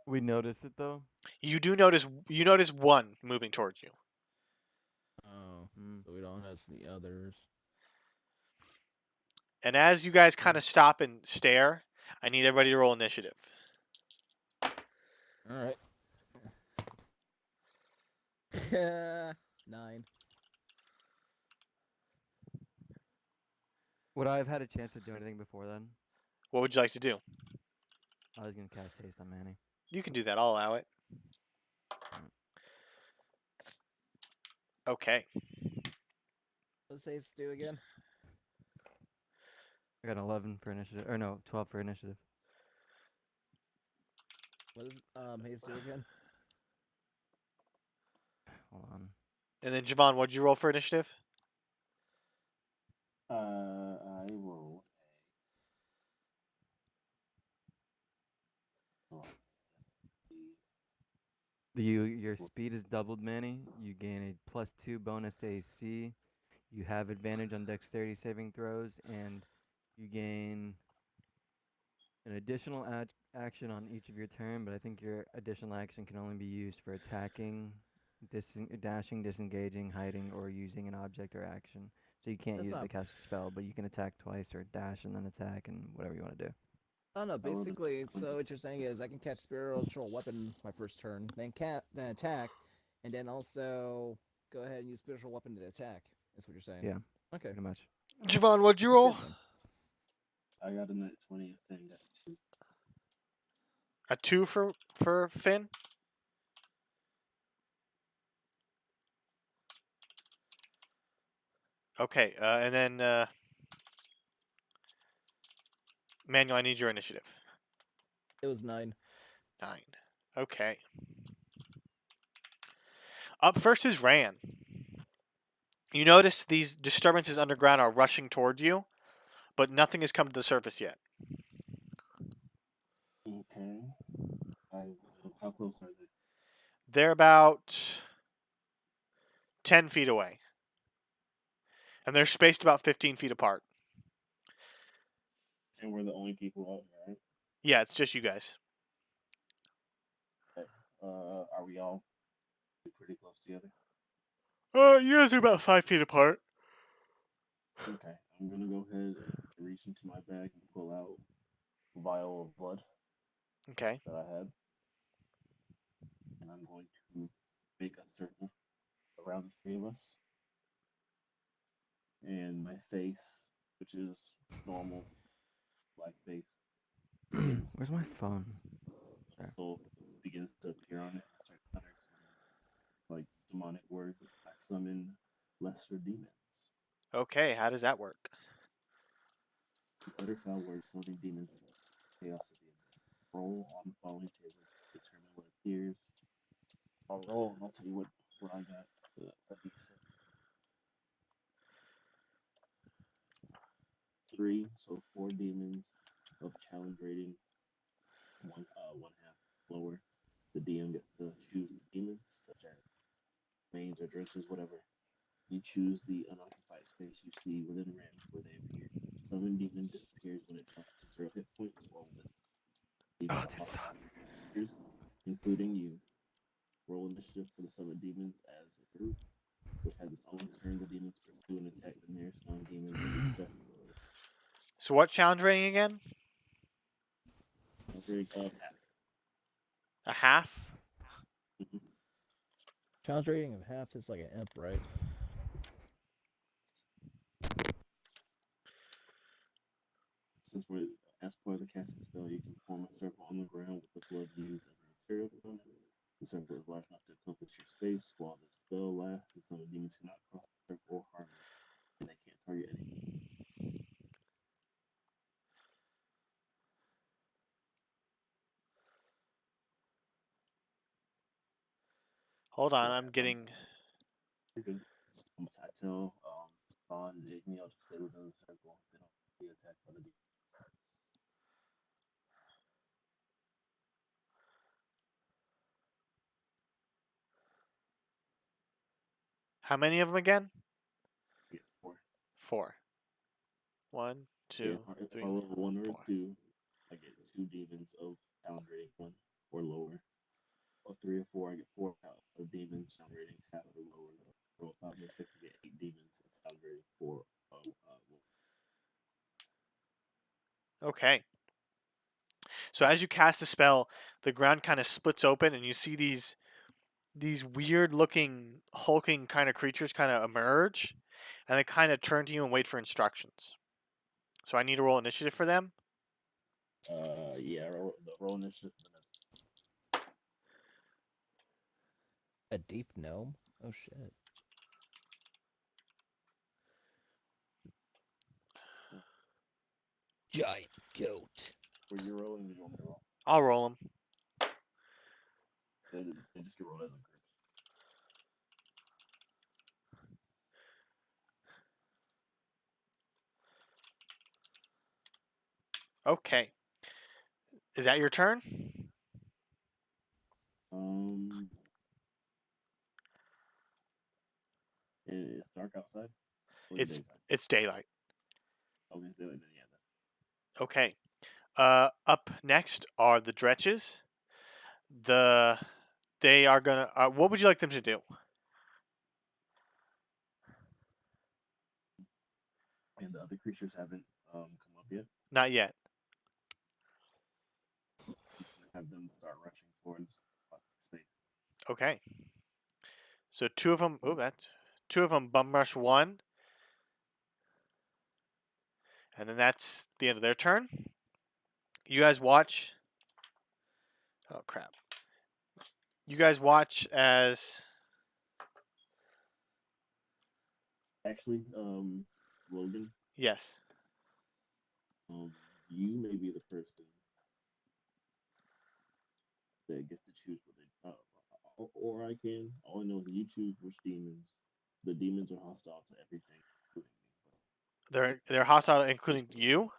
We noticed it though. You notice one moving towards you. Oh, Mm. so we don't have the others. And as you guys kind of stop and stare, I need everybody to roll initiative. All right. 9. Would I have had a chance to do anything before then? What would you like to do? I was gonna cast haste on Manny. You can do that. I'll allow it. Okay. Let's say it's do again. I got an 11 for initiative, or no, 12 for initiative. What does Hayes do again? Hold on. And then Javon, what'd you roll for initiative? I roll Your speed is doubled, Manny. You gain a +2 bonus to AC. You have advantage on dexterity saving throws, and you gain an additional action on each of your turn. But I think your additional action can only be used for attacking, dashing, disengaging, hiding, or using an object or action. So you can't That's use it not. to cast a spell, but you can attack twice or dash and then attack and whatever you want to do. I don't know. I rolled a Basically, 20. so what you're saying is I can catch spiritual weapon my first turn, then attack, and then also go ahead and use spiritual weapon to attack. That's what you're saying. Yeah, Okay. pretty much. Javon, what'd you That's roll? good then. I got a net 20. I think got 2. A 2 for Finn? Okay, and then Manuel, I need your initiative. It was 9. 9. Okay. Up first is Ran. You notice these disturbances underground are rushing towards you, but nothing has come to the surface yet. Okay. How close are they? They're about 10 feet away. And they're spaced about 15 feet apart. And we're the only people out here, right? Yeah, it's just you guys. Okay. Are we all pretty close together? You guys are about 5 feet apart. Okay. I'm gonna go ahead and reach into my bag and pull out a vial of blood Okay. that I had. And I'm going to make a circle around the 3 of us. And my face, which is normal black face, begins Where's my to phone? a soul begins to appear on it. I start uttering some like demonic words. I summon lesser demons. Okay, how does that work? You utter foul words, summoning demons from the chaos of the enemy. Roll on the following table to determine what appears. I'll roll and I'll tell you what I got. A D6. 3, so 4 demons of challenge rating, one half lower. The DM gets to choose the demons, such as mains or drenches, whatever. You choose the unoccupied space you see within range where they appear. Summon demon disappears when it drops to 0 hit points or when leaving Oh, the dude, stop. creatures, including you. Roll initiative for the summon demons as a group, which has its own turn. The demons pursue and attack the nearest non-demons to its death. So what challenge rating again? Drink of half. A half? Challenge rating of half is like an imp, right? Since we're as part of the casting spell, you can form a circle on the ground with the blood used as a material component. The circle is large enough to encompass your space while the spell lasts, and some demons cannot cross the circle or harm you, and they can't target anything. Hold on, I'm getting... You're good. I tell Vaughn and Igni, I'll just stay within the circle. They don't be attacked by the demons. How many of them again? Yeah, 4. 4. 1, 2, If 3, I level 1 or 4. 2, I get 2 demons of challenge rating 1 or lower. Or 3 or 4, I get 4 of demons challenge rating half or lower. Roll 5 and 6, I get 8 demons of challenge rating 4 Okay. So as you cast the spell, the ground kind of splits open and you see these weird looking hulking kind of creatures kind of emerge and they kind of turn to you and wait for instructions. So I need to roll initiative for them. Yeah, roll initiative. A deep gnome? Oh shit. Giant goat. Were you rolling? Did you want me to roll? I'll roll them. They just get rolled as a group. Okay. Is that your turn? And it's dark outside. Or It's daytime? it's daylight. Okay, it's daylight then. Yeah. Okay. Up next are the Dretches. They are gonna. What would you like them to do? And the other creatures haven't come up yet. Not yet. Have them start rushing towards space. Okay. So two of them. Oh, that's two of them. Bum rush one, and then that's the end of their turn. You guys watch. Oh crap! You guys watch as. Actually, Logan, Yes. you may be the person that gets to choose what they. Or I can. All I know is that you choose which demons. The demons are hostile to everything, including me. They're hostile, including you.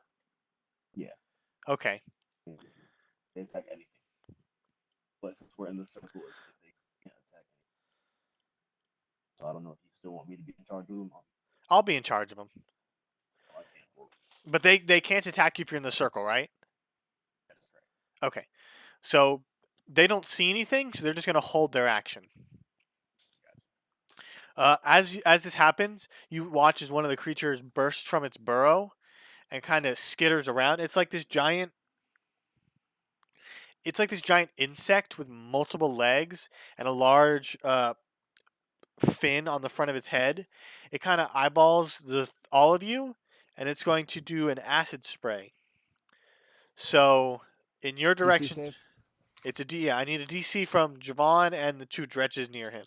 Yeah, Okay. they attack anything. But since we're in the circle, they can't attack anything. So I don't know if you still want me to be in charge of them. I'll be in charge of them. I cancel. But they can't attack you if you're in the circle, right? That is correct. Okay. So they don't see anything, so they're just gonna hold their action. As this happens, you watch as one of the creatures bursts from its burrow and kind of skitters around. It's like this giant. It's like this giant insect with multiple legs and a large fin on the front of its head. It kind of eyeballs all of you, and it's going to do an acid spray. So, in your DC direction, save. it's a D. Yeah, I need a DC from Javon and the two dredges near him.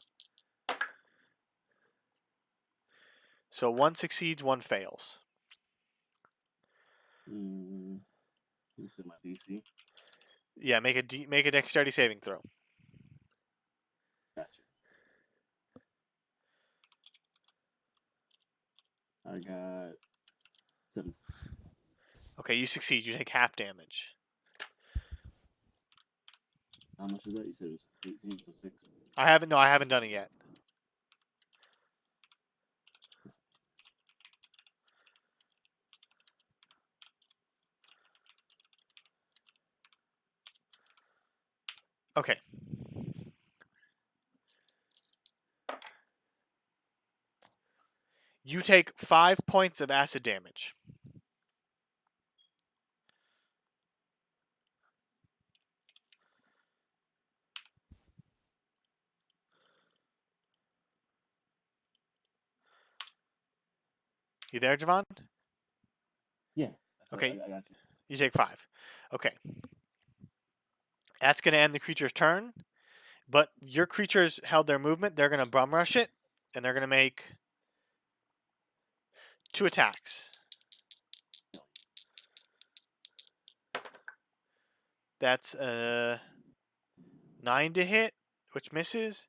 So one succeeds, one fails. You said my DC. Yeah, make a dexterity saving throw. Gotcha. I got 7. Okay, you succeed. You take half damage. How much is that? You said it was 18, so 6. I haven't done it yet. Okay. You take 5 points of acid damage. You there, Javon? Yeah. Okay. I got you. You take 5. Okay. That's going to end the creature's turn. But your creatures held their movement. They're going to bum rush it, and they're going to make 2 attacks. That's a 9 to hit, which misses,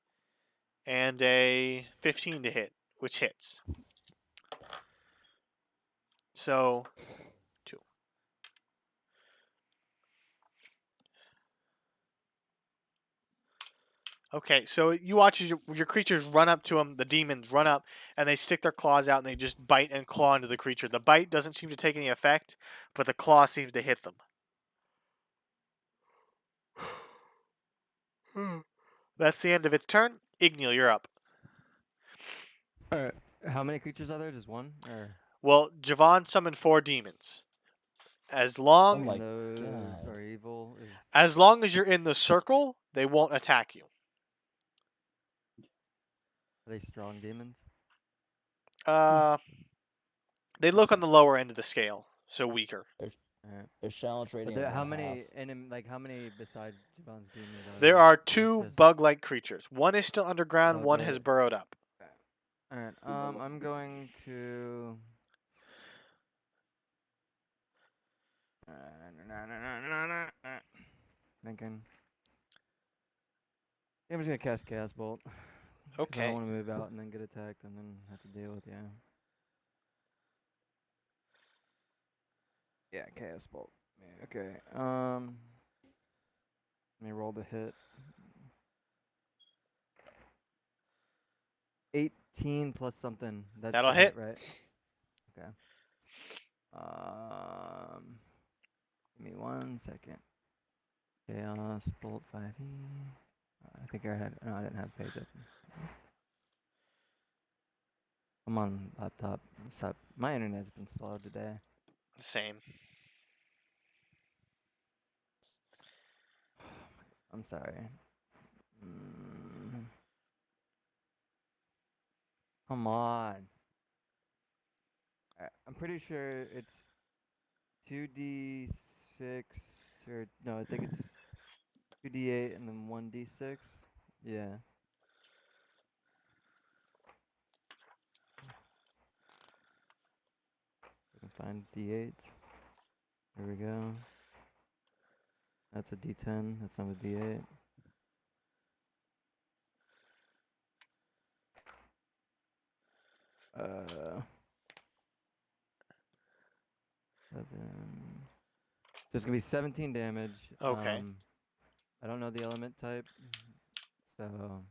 and a 15 to hit, which hits. So, 2. Okay, so you watch as your creatures run up to them, the demons run up, and they stick their claws out and they just bite and claw into the creature. The bite doesn't seem to take any effect, but the claw seems to hit them. That's the end of its turn. Igneel, you're up. Alright. How many creatures are there? Just one? Or Well, Javon summoned 4 demons. As Oh long my those God. are evil? as long as you're in the circle, they won't attack you. Are they strong demons? Uh, they look on the lower end of the scale, so weaker. Alright. Their challenge But rating. there, I'm how gonna many how many besides Javon's demons are There there? are Or 2 just bug-like creatures. One is still underground, one has bug-like? burrowed up. Alright. I'm going to. Thinking. Yeah, I'm just gonna cast Chaos Bolt. 'Cause I Okay. don't want to move out and then get attacked and then have to deal with Yeah, Chaos Bolt. Yeah, okay. Let me roll the hit. 18 plus something. That That'll should hit. right? Okay. Give me 1 second. Chaos Bolt 5e. I think I had. No, I didn't have page open. Come on, laptop. What's up? My internet's been slow today. Same. I'm sorry. Come on. I'm pretty sure it's 2d6 or no, I think it's 2d8 and then 1d6. Yeah. I can find d8. There we go. That's a d10. That's not a d8. Uh, 7. There's gonna be 17 damage. Okay. I don't know the element type, so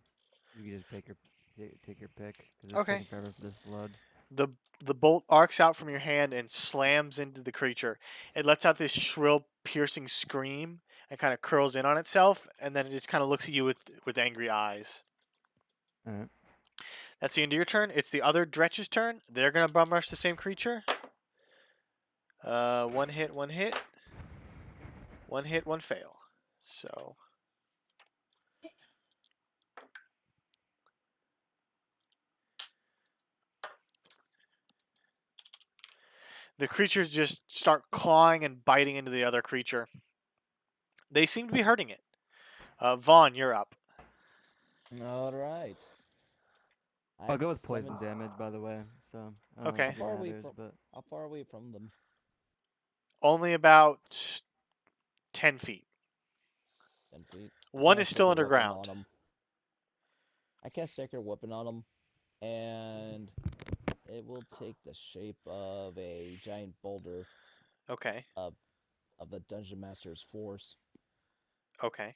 you can just take your pick because it's Okay. taking forever for this to load. The bolt arcs out from your hand and slams into the creature. It lets out this shrill, piercing scream and kind of curls in on itself, and then it just kind of looks at you with angry eyes. Alright. That's the end of your turn. It's the other Dretch's turn. They're gonna bum rush the same creature. One hit, one hit. One hit, one fail. So the creatures just start clawing and biting into the other creature. They seem to be hurting it. Vaughn, you're up. All right. I'll go with poison summoned- damage, by the way. So I don't Okay. think it How far away matters, from- but How far away from them? Only about 10 feet. 10 feet. One Cast is still Sacred Weapon underground. on 'em. I cast Sacred Weapon on them, and it will take the shape of a giant boulder Okay. of the Dungeon Master's force. Okay.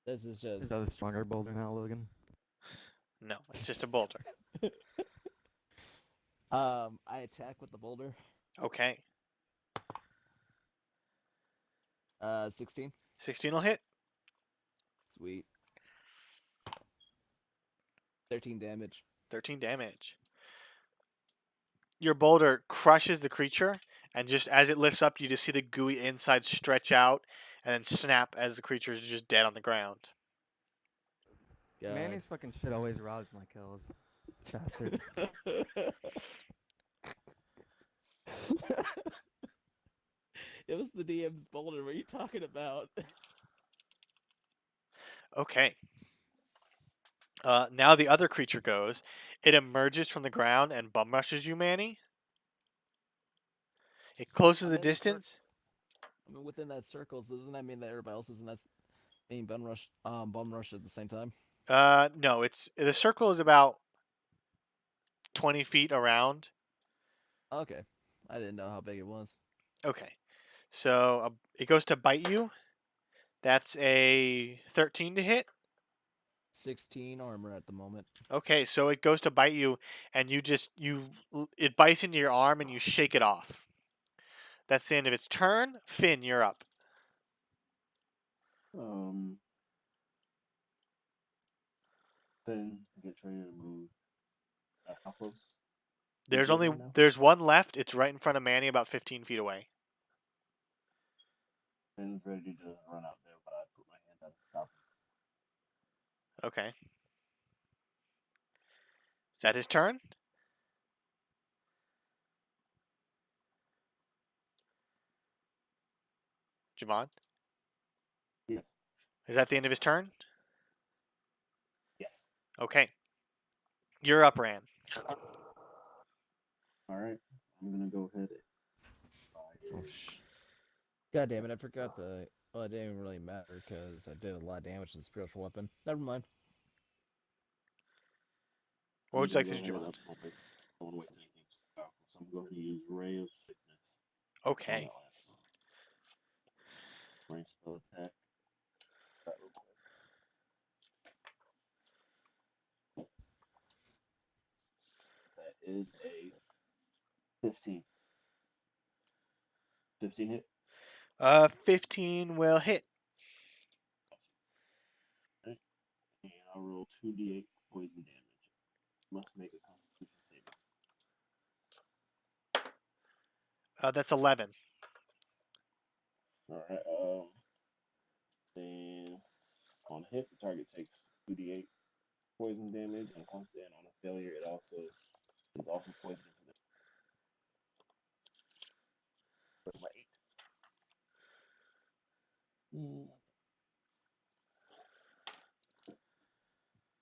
This is is just that a stronger boulder now, Logan? No, it's just a boulder. I attack with the boulder. Okay. 16. 16 will hit. Sweet. 13 damage. 13 damage. Your boulder crushes the creature, and just as it lifts up, you just see the gooey inside stretch out and then snap as the creature is just dead on the ground. God. Manny's fucking shit always robs my kills. Bastard. It was the DM's boulder. What are you talking about? Okay. Now the other creature goes. It emerges from the ground and bum rushes you, Manny. It closes I'm the in the cir- distance. I mean, within that circle, so doesn't that mean that everybody else isn't being bum rushed at the same time? No, the circle is about 20 feet around. Okay, I didn't know how big it was. Okay. So it goes to bite you. That's a 13 to hit. 16 armor at the moment. Okay, so it goes to bite you, and it bites into your arm, and you shake it off. That's the end of its turn. Finn, you're up. Then get ready to move. How close? There's doing only right now? there's one left. It's right in front of Manny, about 15 feet away. Finn's ready to run out there, but I put my hand out to stop him. Okay. Is that his turn? Javon? Yes. Is that the end of his turn? Yes. Okay. You're up, Ran. All right. I'm gonna go ahead. Oh, God damn it! I forgot to. Well, it didn't really matter because I did a lot of damage to the spiritual weapon. Never mind. What would you like to I'm do, gonna Javon? go ahead. I don't want to waste anything too powerful, so I'm going to use Ray of Sickness. on Okay. that last one. Range spell attack. That real quick. is a 15. 15 hit. 15 will hit. Right? And I'll roll 2d8 poison damage. Must make a Constitution saving. That's 11. All right. Then on hit, the target takes 2d8 poison damage, and on a failure, it also is also poisoned into the. Where's my 8?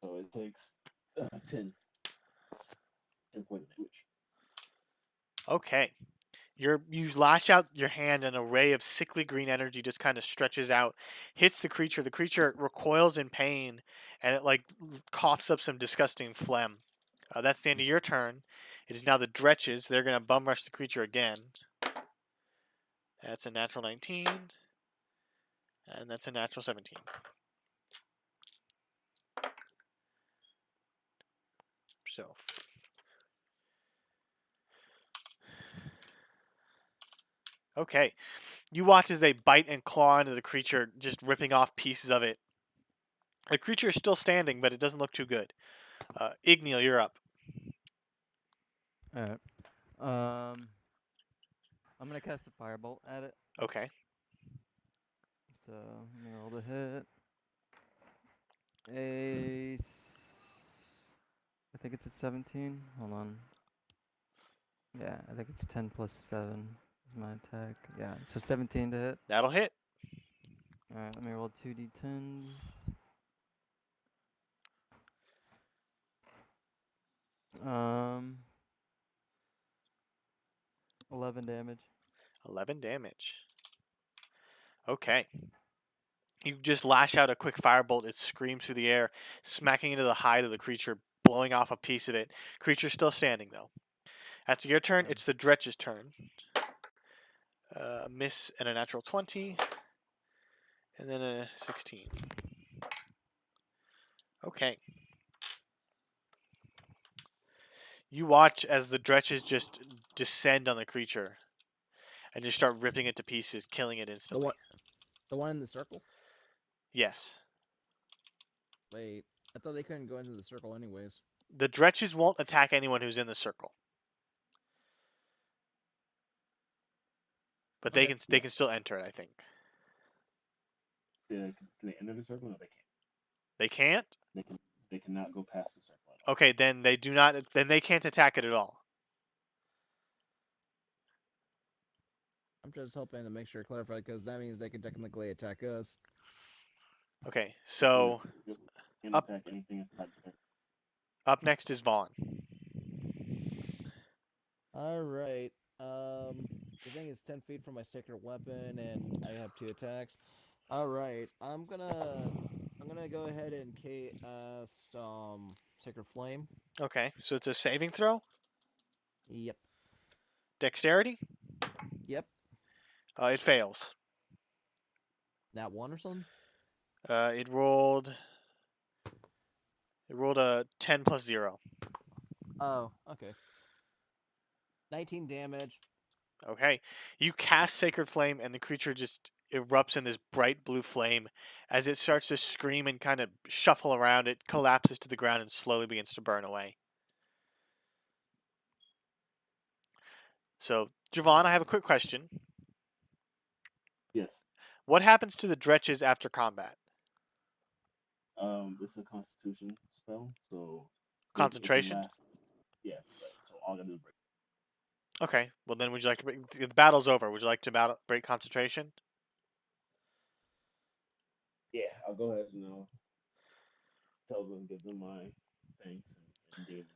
So it takes 10 poison damage. Okay. You lash out your hand, and an array of sickly green energy just kind of stretches out, hits the creature. The creature recoils in pain, and it like coughs up some disgusting phlegm. That's the end of your turn. It is now the Dretches. They're gonna bum rush the creature again. That's a natural 19, and that's a natural 17. So. Okay. You watch as they bite and claw into the creature, just ripping off pieces of it. The creature is still standing, but it doesn't look too good. Igneal, you're up. Alright. I'm gonna cast a firebolt at it. Okay. So let me roll the hit. I think it's a 17. Hold on. Yeah, I think it's 10 plus 7 is my attack. Yeah, so 17 to hit. That'll hit. Alright, let me roll 2d10s. Um, 11 damage. 11 damage. Okay. You just lash out a quick firebolt. It screams through the air, smacking into the hide of the creature, blowing off a piece of it. Creature's still standing, though. That's your turn. It's the Dretch's turn. Miss and a natural 20. And then a 16. Okay. You watch as the Dretches just descend on the creature and just start ripping it to pieces, killing it instantly. The one in the circle? Yes. Wait, I thought they couldn't go into the circle anyways. The Dretches won't attack anyone who's in the circle. But Okay. they can still enter it, I think. Can they enter the circle? No, they can't. They can't? They cannot go past the circle. Okay, then they do not. Then they can't attack it at all. I'm just hoping to make sure to clarify because that means they can technically attack us. Okay, so Can't up- attack anything inside the circle. up next is Vaughn. All right. The thing is 10 feet from my sacred weapon, and I have 2 attacks. All right. I'm gonna go ahead and cast Sacred Flame. Okay, so it's a saving throw. Yep. Dexterity. Yep. It fails. That one or something. It rolled a 10 plus 0. Oh, okay. 19 damage. Okay. You cast Sacred Flame, and the creature just erupts in this bright blue flame. As it starts to scream and kind of shuffle around, it collapses to the ground and slowly begins to burn away. So, Javon, I have a quick question. Yes. What happens to the Dretches after combat? This is a Constitution spell, so it can Concentration? last- yeah, right. So all I gotta do is break. Okay. Well, then would you like to break... The battle's over. Would you like to break concentration? Yeah, I'll go ahead and tell them, give them my thanks, and David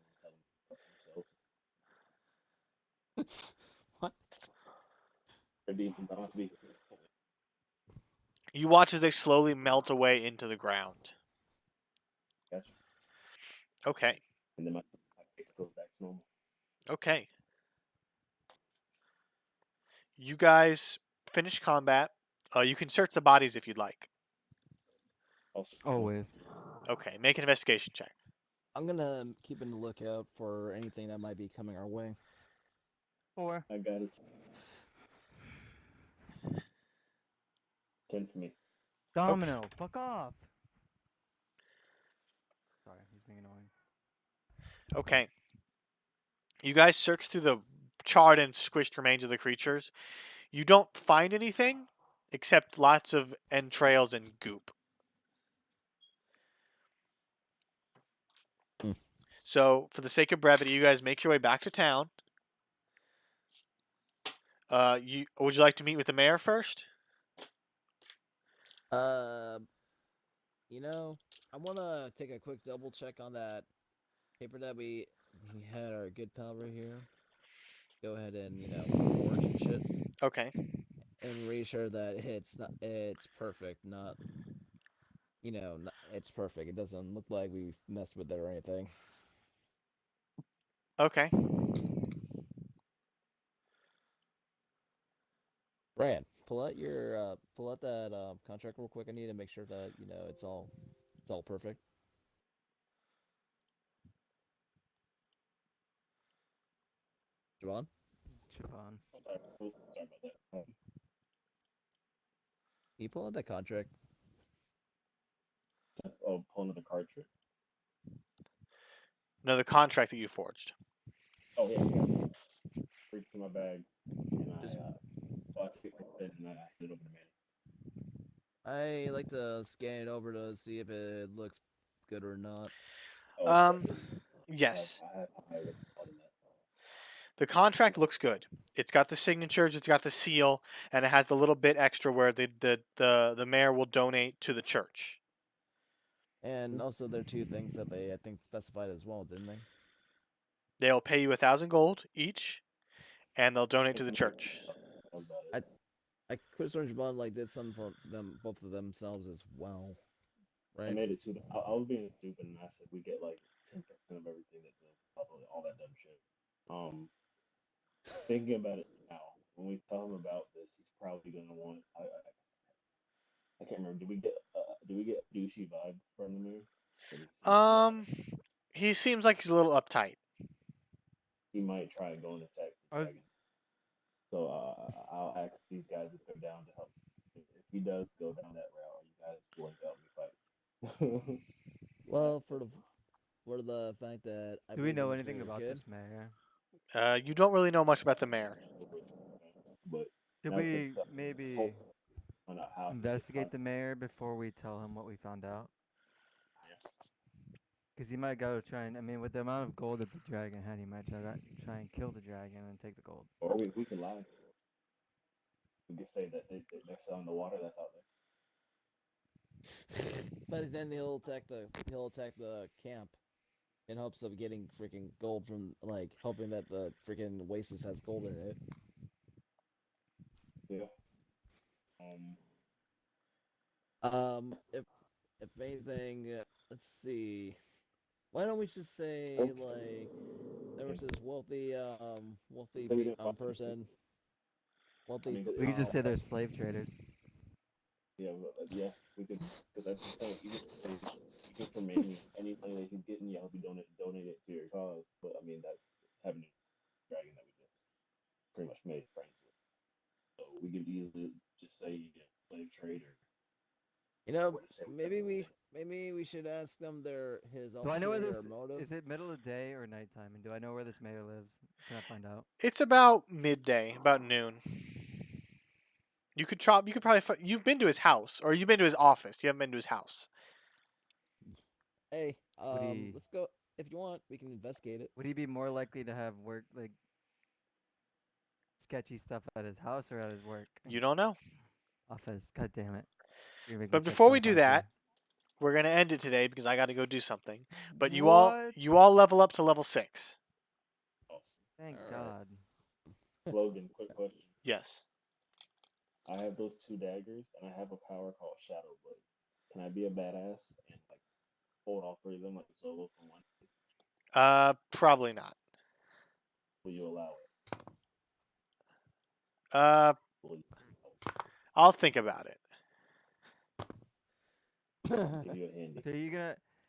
and tell them about themselves. What? They're demons. I don't have to be. You watch as they slowly melt away into the ground. Gotcha. Okay. And then my face goes back to normal. Okay. You guys finish combat. You can search the bodies if you'd like. Also, Always. Okay. Make an investigation check. I'm gonna keep in the lookout for anything that might be coming our way. 4. I got it. 10 for me. Domino, fuck off. Sorry, he's being annoying. Okay. You guys search through the charred and squished remains of the creatures. You don't find anything except lots of entrails and goop. Hmm. So, for the sake of brevity, you guys make your way back to town. Would you like to meet with the mayor first? Uh, you know, I wanna take a quick double check on that paper that we had our good pal right here. Go ahead and forge and shit, Okay. and reassure that it's perfect, not it's perfect. It doesn't look like we've messed with it or anything. Okay. Ryan, pull out that contract real quick. I need to make sure that it's all perfect. Javon, Siobhan. Sorry about that. can you pull out that contract? Oh, pulling the card trick. No, the contract that you forged. Oh yeah. Reached in my bag, and Just- I took my pen and I handed it over to Manny. I like to scan it over to see if it looks good or not. Oh, Yes. I have high on that. The contract looks good. It's got the signatures, it's got the seal, and it has a little bit extra where the mayor will donate to the church. And also, there are two things that they I think specified as well, didn't they? They'll pay you 1,000 gold each, and they'll donate to the church. About it. Chris and Javon did something for them, both of themselves as well, I right? made it too. I was being stupid, and I said we get like 10% of everything that all that dumb shit. Thinking about it now, when we tell him about this, he's probably gonna want. I can't remember. Do we get douchey vibe from the mirror? He seems like he's a little uptight. He might try and go and attack the I was- dragon. So I'll ask these guys if they're down to help. If he does go down that route, are you guys willing to help me fight? Well, for the fact that I Do we believe know in anything the about good. this mayor? You don't really know much about the mayor. But Should now we that maybe find out how he investigate gets the mayor before we tell him what we found out? Yeah. Because he might go try and, I mean, with the amount of gold that the dragon had, he might try and kill the dragon and take the gold. Or we can lie. We can say that they're selling the water that's out there. But then he'll attack the camp in hopes of getting freaking gold from hoping that the freaking Oasis has gold in it. Yeah. If anything, let's see. Why don't we just say there was this wealthy Say we didn't find person, wealthy. I mean, We could just say they're slave traders. Yeah, we could, because that's the thing. Even for Manny, any money that he's getting, yeah, he'll be donate it to your cause. But I mean, that's having a dragon that we just pretty much made friends with. So we could easily just say slave trader. Maybe we should ask them his Do I know where ulterior this motive. is? It middle of the day or nighttime? And do I know where this mayor lives? Can I find out? It's about midday, about noon. You could probably you've been to his house or you've been to his office. You haven't been to his house. Hey, Would he- let's go. If you want, we can investigate it. Would he be more likely to have work like sketchy stuff at his house or at his work You don't know. office? God damn it! You're making But check before we do 25K. that, we're gonna end it today because I got to go do something. But you What? all level up to level 6. Thank Alright. God. Logan, quick question. Yes. I have those 2 daggers, and I have a power called Shadow Blade. Can I be a badass and hold all 3 of them like a solo for one? Probably not. Will you allow it? Will you? I'll think about it. I'll give you a handy. So